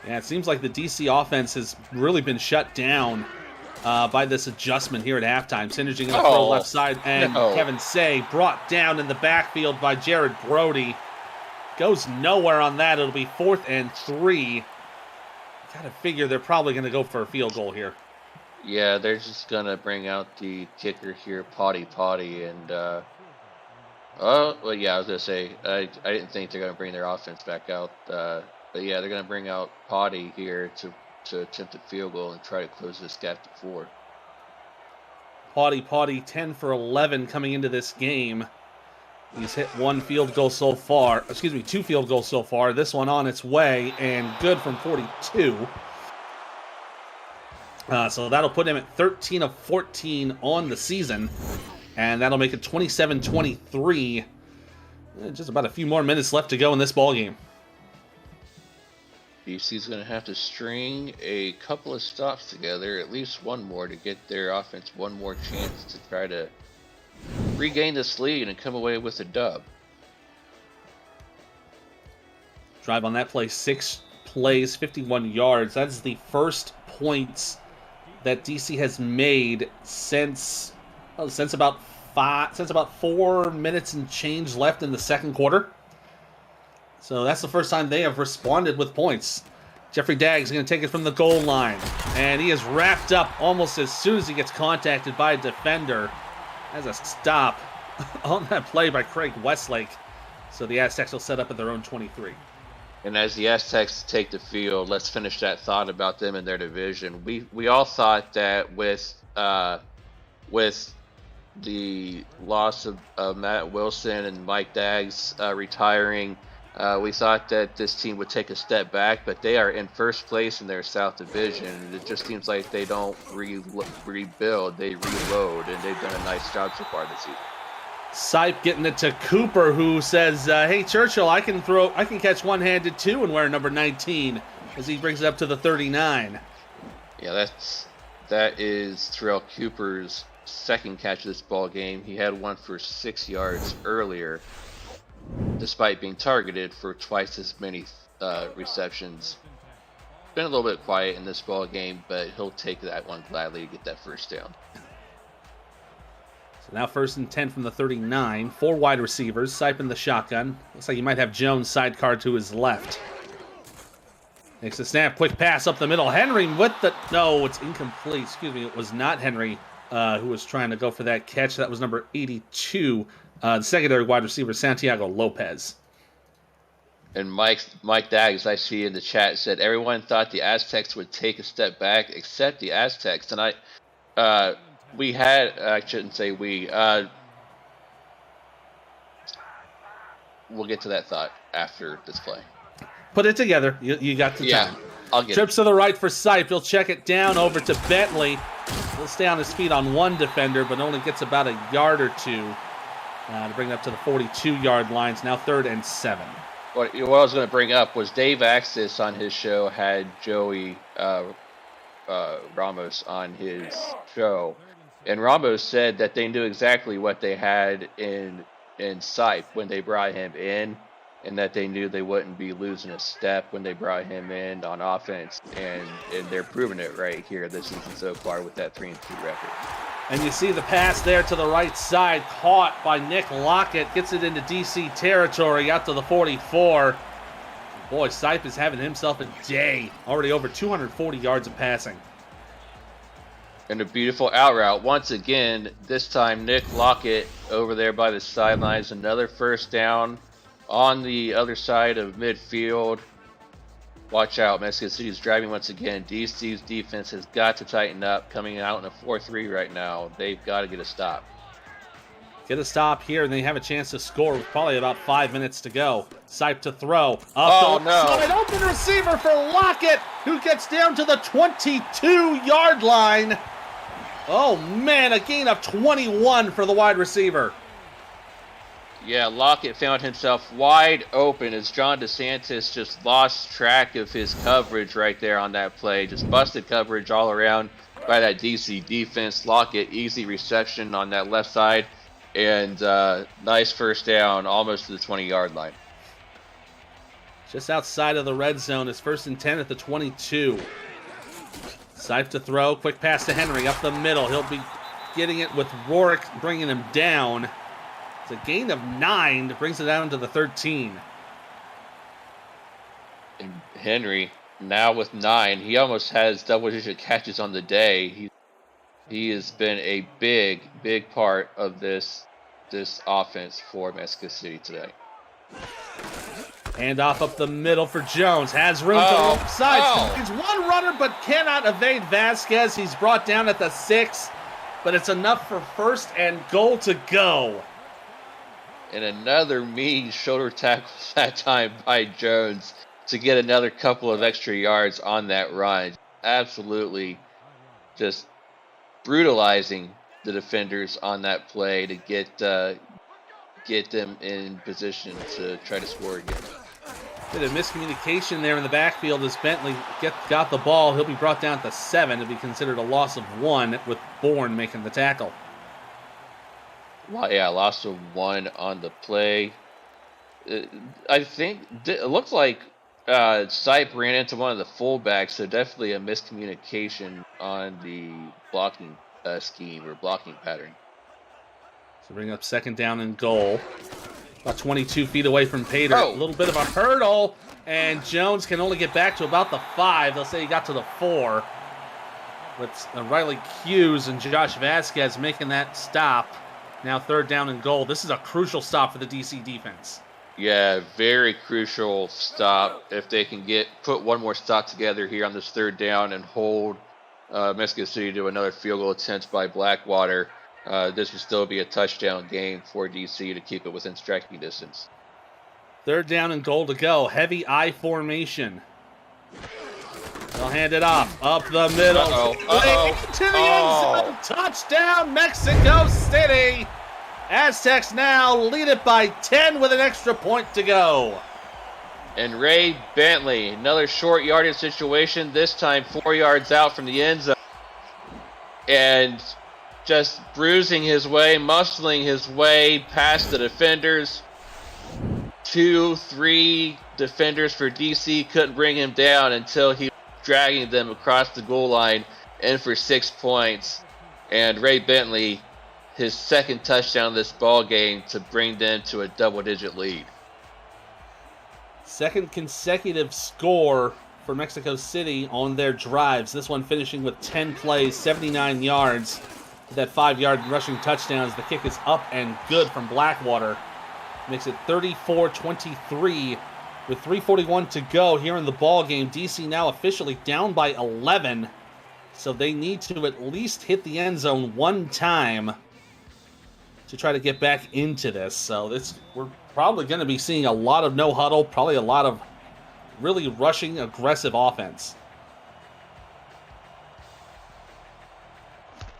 Yeah, it seems like the DC offense has really been shut down by this adjustment here at halftime. Synergy going to throw left side, and Kevin Say brought down in the backfield by Jared Brody. Goes nowhere on that. It'll be 4th and 3. Gotta figure they're probably going to go for a field goal here. Yeah, they're just going to bring out the kicker here, Potty, and I was going to say, I didn't think they're going to bring their offense back out. But yeah, they're going to bring out Potty here to attempt a field goal and try to close this gap to 4. Potty, 10 for 11 coming into this game. He's hit 2 field goals so far. This one on its way, and good from 42. So that'll put him at 13 of 14 on the season. And that'll make it 27-23. Just about a few more minutes left to go in this ballgame. BC's going to have to string a couple of stops together, at least one more, to get their offense one more chance to try to regain this lead and come away with a dub. Drive on that play, 6 plays, 51 yards. That's the first points that DC has made since about 4 minutes and change left in the second quarter. So that's the first time they have responded with points. Jeffrey Daggs is going to take it from the goal line. And he is wrapped up almost as soon as he gets contacted by a defender. As a stop on that play by Craig Westlake. So the Aztecs will set up at their own 23. And as the Aztecs take the field, let's finish that thought about them and their division. We all thought that with the loss of Matt Wilson and Mike Daggs retiring, we thought that this team would take a step back, but they are in first place in their South Division. It just seems like they don't rebuild, they reload, and they've done a nice job so far this season. Sipe getting it to Cooper, who says, hey, Churchill, I can catch one-handed too and wear number 19, as he brings it up to the 39. Yeah, that is Terrell Cooper's second catch of this ball game. He had one for 6 yards earlier, despite being targeted for twice as many receptions. Been a little bit quiet in this ball game, but he'll take that one gladly to get that first down. So now 1st and 10 from the 39. 4 wide receivers. Sipe in the shotgun. Looks like he might have Jones sidecar to his left. Makes the snap. Quick pass up the middle. Henry with the... No, it's incomplete. Excuse me. It was not Henry who was trying to go for that catch. That was number 82. The secondary wide receiver, Santiago Lopez. And Mike Daggs, I see in the chat, said everyone thought the Aztecs would take a step back except the Aztecs. And I shouldn't say we. We'll get to that thought after this play. Put it together. You got the time. I'll get Trips to the right for Sipe. He'll check it down over to Bentley. He'll stay on his feet on one defender, but only gets about a yard or two to bring it up to the 42-yard lines. Now 3rd and 7. What I was going to bring up was Dave Axis on his show had Joey Ramos on his show. And Ramos said that they knew exactly what they had in Sipe when they brought him in, and that they knew they wouldn't be losing a step when they brought him in on offense. And they're proving it right here this season so far with that 3-2 record. And you see the pass there to the right side, caught by Nick Lockett. Gets it into DC territory, out to the 44. Boy, Sipe is having himself a day. Already over 240 yards of passing. And a beautiful out route. Once again, this time Nick Lockett over there by the sidelines. Another first down on the other side of midfield. Watch out, Mexico City is driving once again. DC's defense has got to tighten up. Coming out in a 4-3 right now. They've got to get a stop. Get a stop here, and they have a chance to score with probably about 5 minutes to go. Sipe to throw. Up the side, open receiver for Lockett, who gets down to the 22-yard line. Oh, man, a gain of 21 for the wide receiver. Yeah, Lockett found himself wide open as John DeSantis just lost track of his coverage right there on that play. Just busted coverage all around by that DC defense. Lockett, easy reception on that left side. And nice first down, almost to the 20-yard line. Just outside of the red zone. It's 1st and 10 at the 22. Sipe to throw. Quick pass to Henry up the middle. He'll be getting it with Rourke bringing him down. It's a gain of 9. Brings it down to the 13. And Henry, now with 9, he almost has double-digit catches on the day. He has been a big part of this offense for Mexico City today. Hand off up the middle for Jones. Has room to side. He's one runner, but cannot evade Vasquez. He's brought down at the 6, but it's enough for 1st and goal to go. And another mean shoulder tackle that time by Jones to get another couple of extra yards on that run. Absolutely just brutalizing the defenders on that play to get them in position to try to score again. Bit of miscommunication there in the backfield as Bentley got the ball. He'll be brought down to 7 to be considered a loss of 1 with Bourne making the tackle. Well, yeah, loss of 1 on the play. I think it looks like Sipe ran into one of the fullbacks, so definitely a miscommunication on the blocking scheme or blocking pattern. So bring up 2nd down and goal. About 22 feet away from Pater. Oh. A little bit of a hurdle, and Jones can only get back to about the 5. They'll say he got to the 4. With Riley Hughes and Josh Vasquez making that stop. Now 3rd down and goal. This is a crucial stop for the DC defense. Yeah, very crucial stop. If they can put one more stop together here on this 3rd down and hold Mexico City to another field goal attempt by Blackwater, this would still be a touchdown game for DC to keep it within striking distance. 3rd down and goal to go. Heavy I formation. They'll hand it off. Up the middle. To the end zone. Touchdown, Mexico City. Aztecs now lead it by 10 with an extra point to go. And Ray Bentley, another short yardage situation, this time 4 yards out from the end zone. And just bruising his way, muscling his way past the defenders. 2, 3 defenders for DC couldn't bring him down until he was dragging them across the goal line and for 6 points. And Ray Bentley, his 2nd touchdown of this ball game to bring them to a double-digit lead. 2nd consecutive score for Mexico City on their drives. This one finishing with 10 plays, 79 yards. With that 5-yard rushing touchdowns, the kick is up and good from Blackwater. Makes it 34-23 with 3:41 to go here in the ball game. DC now officially down by 11, so they need to at least hit the end zone 1 time to try to get back into this. So we're probably going to be seeing a lot of no huddle, probably a lot of really rushing, aggressive offense.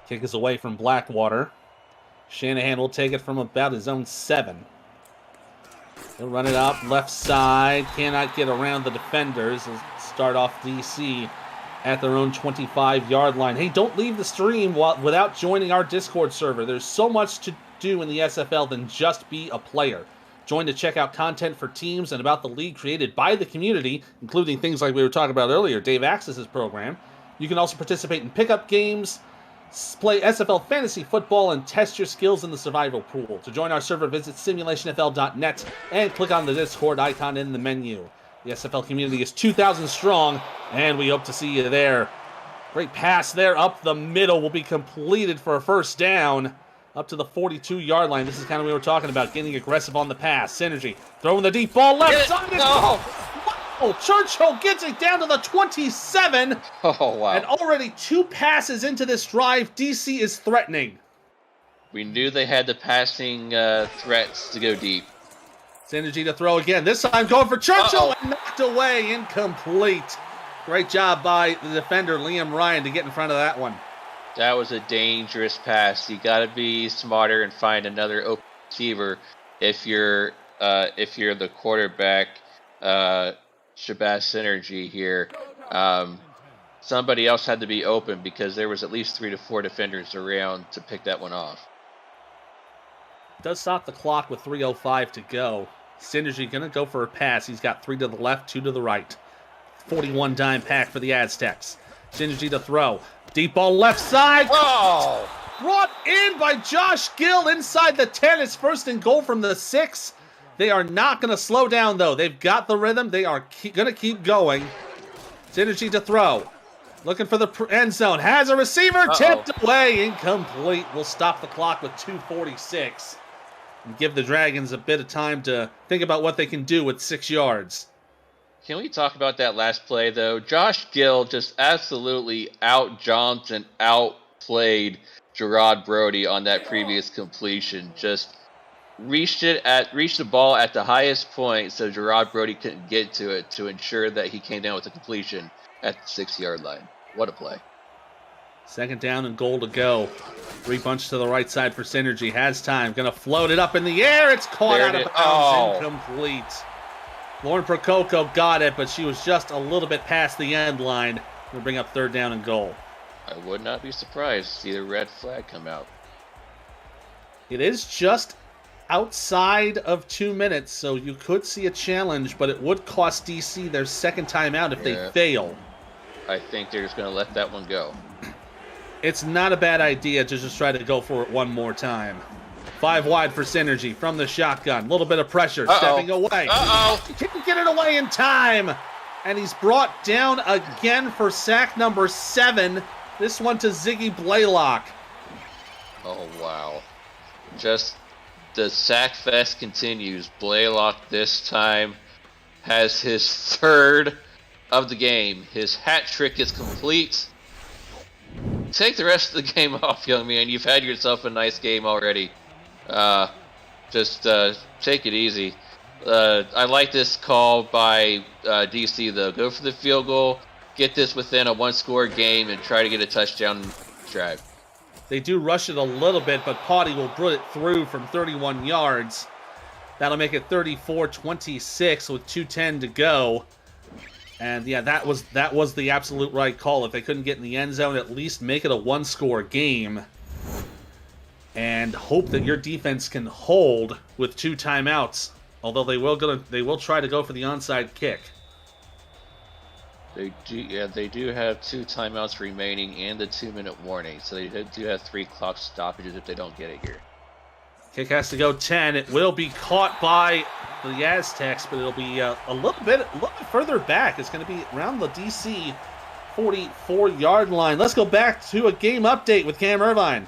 Kick is away from Blackwater. Shanahan will take it from about his own 7. He'll run it up left side. Cannot get around the defenders. He'll start off DC at their own 25-yard line. Hey, don't leave the stream without joining our Discord server. There's so much to do in the SFL than just be a player. Join to check out content for teams and about the league created by the community, including things like we were talking about earlier, Dave Axis' program. You can also participate in pickup games, play SFL fantasy football, and test your skills in the survival pool. To join our server, visit simulationfl.net and click on the Discord icon in the menu. The SFL community is 2,000 strong, and we hope to see you there. Great pass there up the middle will be completed for a 1st down up to the 42-yard line. This is kind of what we were talking about, getting aggressive on the pass. Synergy throwing the deep ball left side. Wow, Churchill gets it down to the 27. Oh, wow. And already 2 passes into this drive, DC is threatening. We knew they had the passing threats to go deep. Synergy to throw again. This time going for Churchill and knocked away, incomplete. Great job by the defender, Liam Ryan, to get in front of that one. That was a dangerous pass. You got to be smarter and find another open receiver if you're the quarterback. Shabazz Synergy here. Somebody else had to be open because there was at least 3 to 4 defenders around to pick that one off. Does stop the clock with 3:05 to go. Synergy going to go for a pass. He's got 3 to the left, 2 to the right. 41 dime pack for the Aztecs. Synergy to throw. Deep ball left side. Oh! Brought in by Josh Gill inside the 10. It's 1st and goal from the 6. They are not going to slow down, though. They've got the rhythm. They are going to keep going. Synergy to throw. Looking for the end zone. Has a receiver. Tipped away. Incomplete. Will stop the clock with 2:46. And give the Dragons a bit of time to think about what they can do with 6 yards. Can we talk about that last play, though? Josh Gill just absolutely out-jumped and outplayed Gerard Brody on that previous completion. Just reached the ball at the highest point so Gerard Brody couldn't get to it to ensure that he came down with the completion at the 6-yard line. What a play. 2nd down and goal to go. 3 bunch to the right side for Synergy. Has time. Going to float it up in the air. It's caught out of bounds. Incomplete. Lauren Prococo got it, but she was just a little bit past the end line. We'll bring up 3rd down and goal. I would not be surprised to see the red flag come out. It is just outside of 2 minutes, so you could see a challenge, but it would cost DC their 2nd timeout if they fail. I think they're just going to let that one go. It's not a bad idea to just try to go for it one more time. 5 wide for Synergy from the shotgun. A little bit of pressure, stepping away. He couldn't get it away in time. And he's brought down again for sack number 7. This one to Ziggy Blaylock. Oh, wow. Just the sack fest continues. Blaylock this time has his 3rd of the game. His hat trick is complete. Take the rest of the game off, young man. You've had yourself a nice game already. Just take it easy. I like this call by DC, though. Go for the field goal, get this within a 1-score game, and try to get a touchdown drive. They do rush it a little bit, but Potty will put it through from 31 yards. That'll make it 34-26 with 2:10 to go. And yeah, that was the absolute right call. If they couldn't get in the end zone, at least make it a 1-score game. And hope that your defense can hold with 2 timeouts. Although they will try to go for the onside kick. They do have 2 timeouts remaining and the 2-minute warning, so they do have 3 clock stoppages if they don't get it here. Kick has to go 10. It will be caught by the Aztecs, but it'll be a little bit further back. It's going to be around the DC 44-yard line. Let's go back to a game update with Cam Irvine.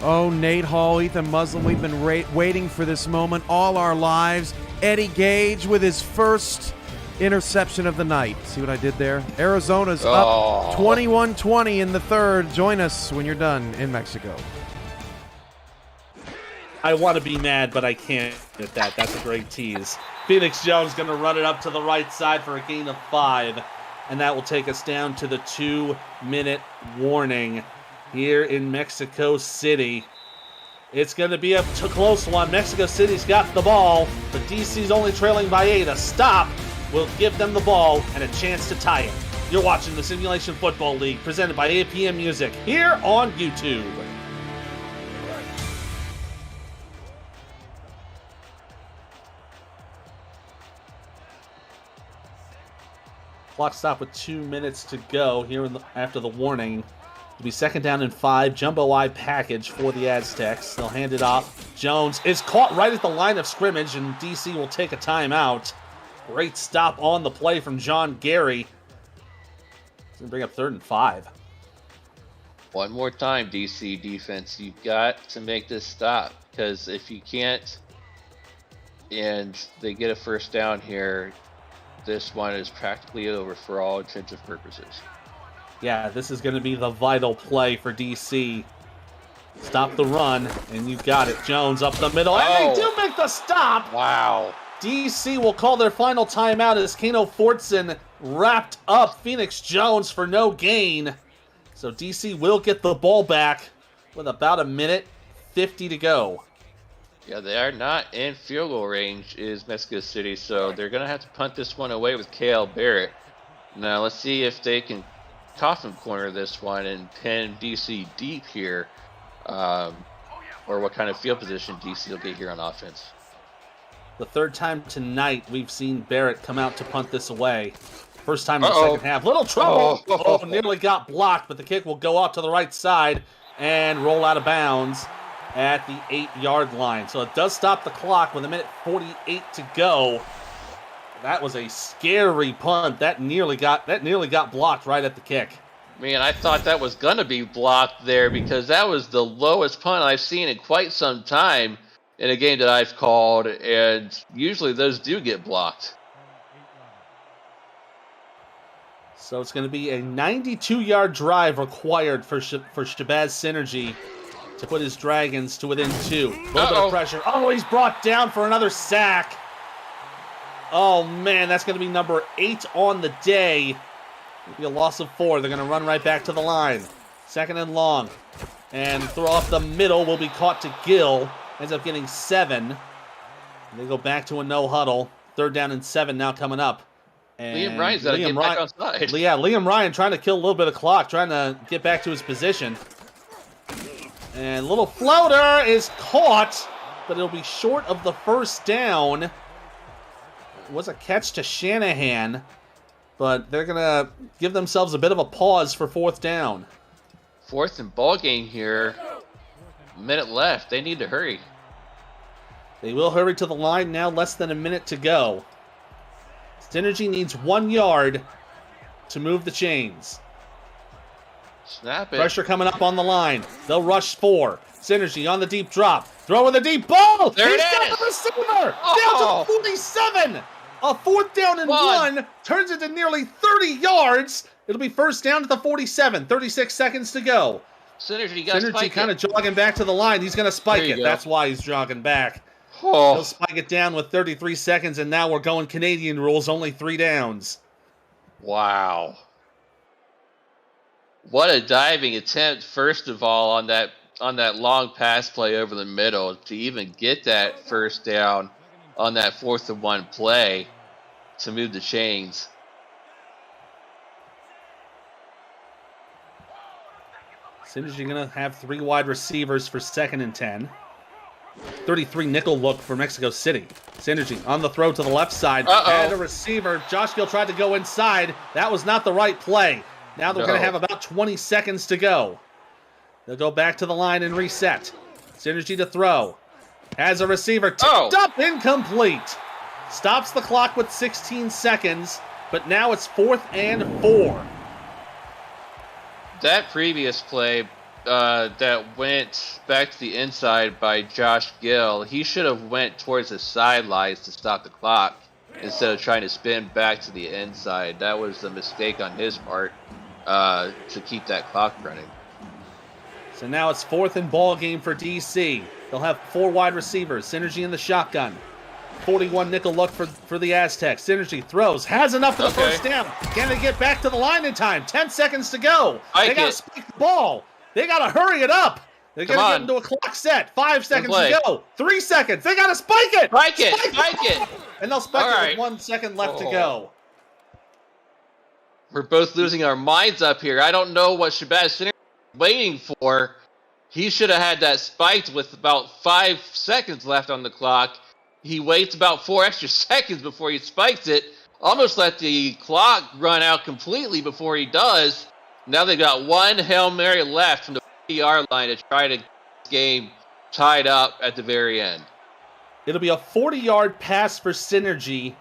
Oh, Nate Hall, Ethan Muslim, we've been waiting for this moment all our lives. Eddie Gage with his first interception of the night. See what I did there? Arizona's up 21-20 in the 3rd. Join us when you're done in Mexico. I want to be mad, but I can't at that. That's a great tease. Phoenix Jones going to run it up to the right side for a gain of 5. And that will take us down to the 2-minute warning here in Mexico City. It's going to be a close one. Mexico City's got the ball, but DC's only trailing by 8. A stop will give them the ball and a chance to tie it. You're watching the Simulation Football League presented by APM Music here on YouTube. Clock stop with 2 minutes to go here after the warning. It'll be 2nd down and 5. Jumbo eye package for the Aztecs. They'll hand it off. Jones is caught right at the line of scrimmage, and DC will take a timeout. Great stop on the play from John Gary. It's going to bring up 3rd and 5. One more time, DC defense. You've got to make this stop, because if you can't and they get a 1st down here, this one is practically over for all intents and purposes. Yeah, this is going to be the vital play for DC. Stop the run, and you've got it. Jones up the middle, and they do make the stop! Wow. DC will call their final timeout as Kano Fortson wrapped up Phoenix Jones for no gain. So DC will get the ball back with about 1:50 to go. Yeah, they are not in field goal range, is Mexico City, so they're going to have to punt this one away with KL Barrett. Now, let's see if they can coffin corner this one and pin DC deep here, or what kind of field position DC will get here on offense. The 3rd time tonight we've seen Barrett come out to punt this away. First time in the 2nd half. Little trouble. Oh, nearly got blocked, but the kick will go off to the right side and roll out of bounds at the 8-yard line. So it does stop the clock with 1:48 to go. That was a scary punt. That nearly got blocked right at the kick. Man, I thought that was going to be blocked there because that was the lowest punt I've seen in quite some time in a game that I've called, and usually those do get blocked. So it's going to be a 92-yard drive required for Shabazz Synergy to put his Dragons to within 2. A little bit of pressure. Oh, he's brought down for another sack. Oh, man, that's going to be number 8 on the day. It'll be a loss of 4. They're going to run right back to the line. 2nd and long. And throw off the middle will be caught to Gill. Ends up getting 7. And they go back to a no huddle. 3rd down and 7 now coming up. And Liam Ryan's got to get back on side. Yeah, Liam Ryan trying to kill a little bit of clock, trying to get back to his position. And little floater is caught, but it'll be short of the 1st down. It was a catch to Shanahan, but they're going to give themselves a bit of a pause for 4th down. 4th and ball game here. Minute left. They need to hurry. They will hurry to the line now, less than a minute to go. Synergy needs 1 yard to move the chains. Snap it. Pressure coming up on the line. They'll rush 4. Synergy on the deep drop. Throw in the deep ball. There He's it got is. the receiver. Oh. Down to 47. A 4th down and 1 turns into nearly 30 yards. It'll be 1st down at the 47. 36 seconds to go. Synergy kind of jogging back to the line. He's going to spike it. Go. That's why he's jogging back. Oh. He'll spike it down with 33 seconds, and now we're going Canadian rules, only 3 downs. Wow. What a diving attempt, first of all, on that long pass play over the middle to even get that 1st down on that 4th and 1 play to move the chains. Synergy going to have 3 wide receivers for 2nd and 10. 33 nickel look for Mexico City. Synergy on the throw to the left side. And a receiver. Josh Gill tried to go inside. That was not the right play. Now they're going to have about 20 seconds to go. They'll go back to the line and reset. Synergy to throw. Has a receiver tipped up, incomplete. Stops the clock with 16 seconds, but now it's 4th and 4. That previous play that went back to the inside by Josh Gill, he should have went towards the sidelines to stop the clock instead of trying to spin back to the inside. That was a mistake on his part to keep that clock running. So now it's 4th and ball game for DC. They'll have 4 wide receivers. Synergy in the shotgun. 41 nickel look for the Aztecs. Synergy throws. Has enough for the 1st down. Can they get back to the line in time? 10 seconds to go. They got to spike the ball. They got to hurry it up. They're going to get into a clock set. 5 seconds to go. 3 seconds. They got to spike it. Spike it. And they'll spike it with 1 second left to go. We're both losing our minds up here. I don't know what Shabazz Synergy is waiting for. He should have had that spiked with about 5 seconds left on the clock. He waits about 4 extra seconds before he spikes it. Almost let the clock run out completely before he does. Now they've got 1 Hail Mary left from the 50-yard line to try to get this game tied up at the very end. It'll be a 40-yard pass for Synergy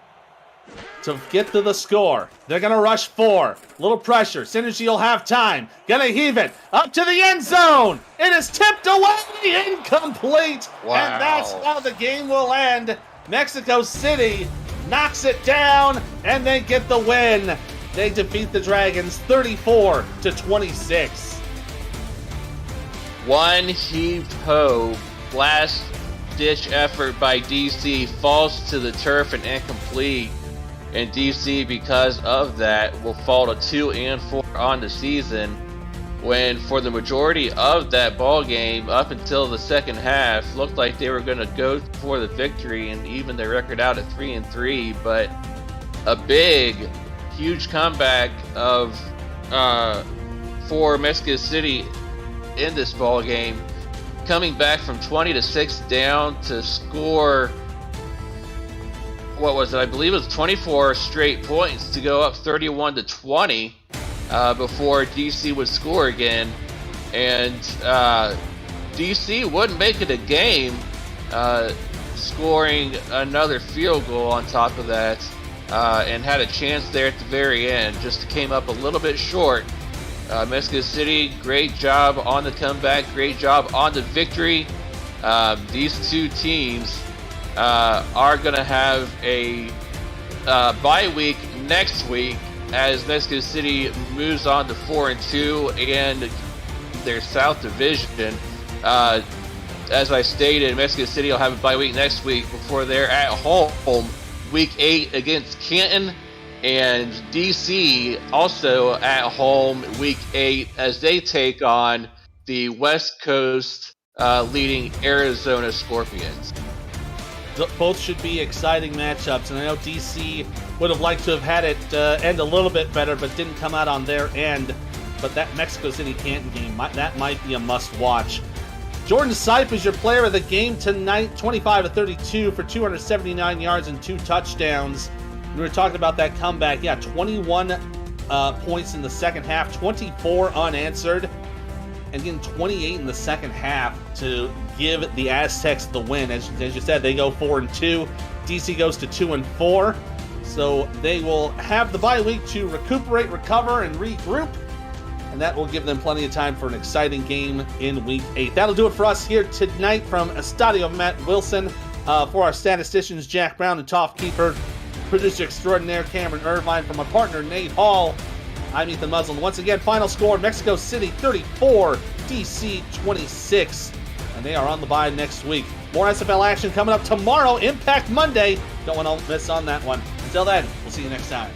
to get to the score. They're going to rush 4. Little pressure. Synergy will have time. Going to heave it up to the end zone. It is tipped away. Incomplete. Wow. And that's how the game will end. Mexico City knocks it down and they get the win. They defeat the Dragons 34-26. One heaved ho, last-ditch effort by DC falls to the turf and incomplete. And DC, because of that, will fall to 2-4 on the season. When for the majority of that ball game, up until the second half, looked like they were going to go for the victory and even their record out at 3-3. But a big, huge comeback for Mexico City in this ball game, coming back from 20-6 down to score. What was it? I believe it was 24 straight points to go up 31-20 before DC would score again. And DC wouldn't make it a game, scoring another field goal on top of that, and had a chance there at the very end. Just came up a little bit short. Mexico City, great job on the comeback, great job on the victory. These two teams are going to have a bye week next week as Mexico City moves on to 4-2 and their South Division. As I stated, Mexico City will have a bye week next week before they're at home week 8 against Canton, and DC also at home week 8 as they take on the West Coast leading Arizona Scorpions. Both should be exciting matchups, and I know DC would have liked to have had it end a little bit better, but didn't come out on their end. But that Mexico City-Canton game, that might be a must-watch. Jordan Sipe is your player of the game tonight, 25-32 for 279 yards and 2 touchdowns. We were talking about that comeback. Yeah, 21 points in the second half, 24 unanswered, and getting 28 in the second half to give the Aztecs the win. As you said, they go 4-2. DC goes to 2-4. So they will have the bye week to recuperate, recover, and regroup. And that will give them plenty of time for an exciting game in Week 8. That'll do it for us here tonight from Estadio Matt Wilson. For our statisticians, Jack Brown and Toph Keeper, producer extraordinaire Cameron Irvine, from our partner Nate Hall, I'm Ethan Muslin. Once again, final score, Mexico City 34, DC 26. And they are on the bye next week. More SFL action coming up tomorrow, Impact Monday. Don't want to miss on that one. Until then, we'll see you next time.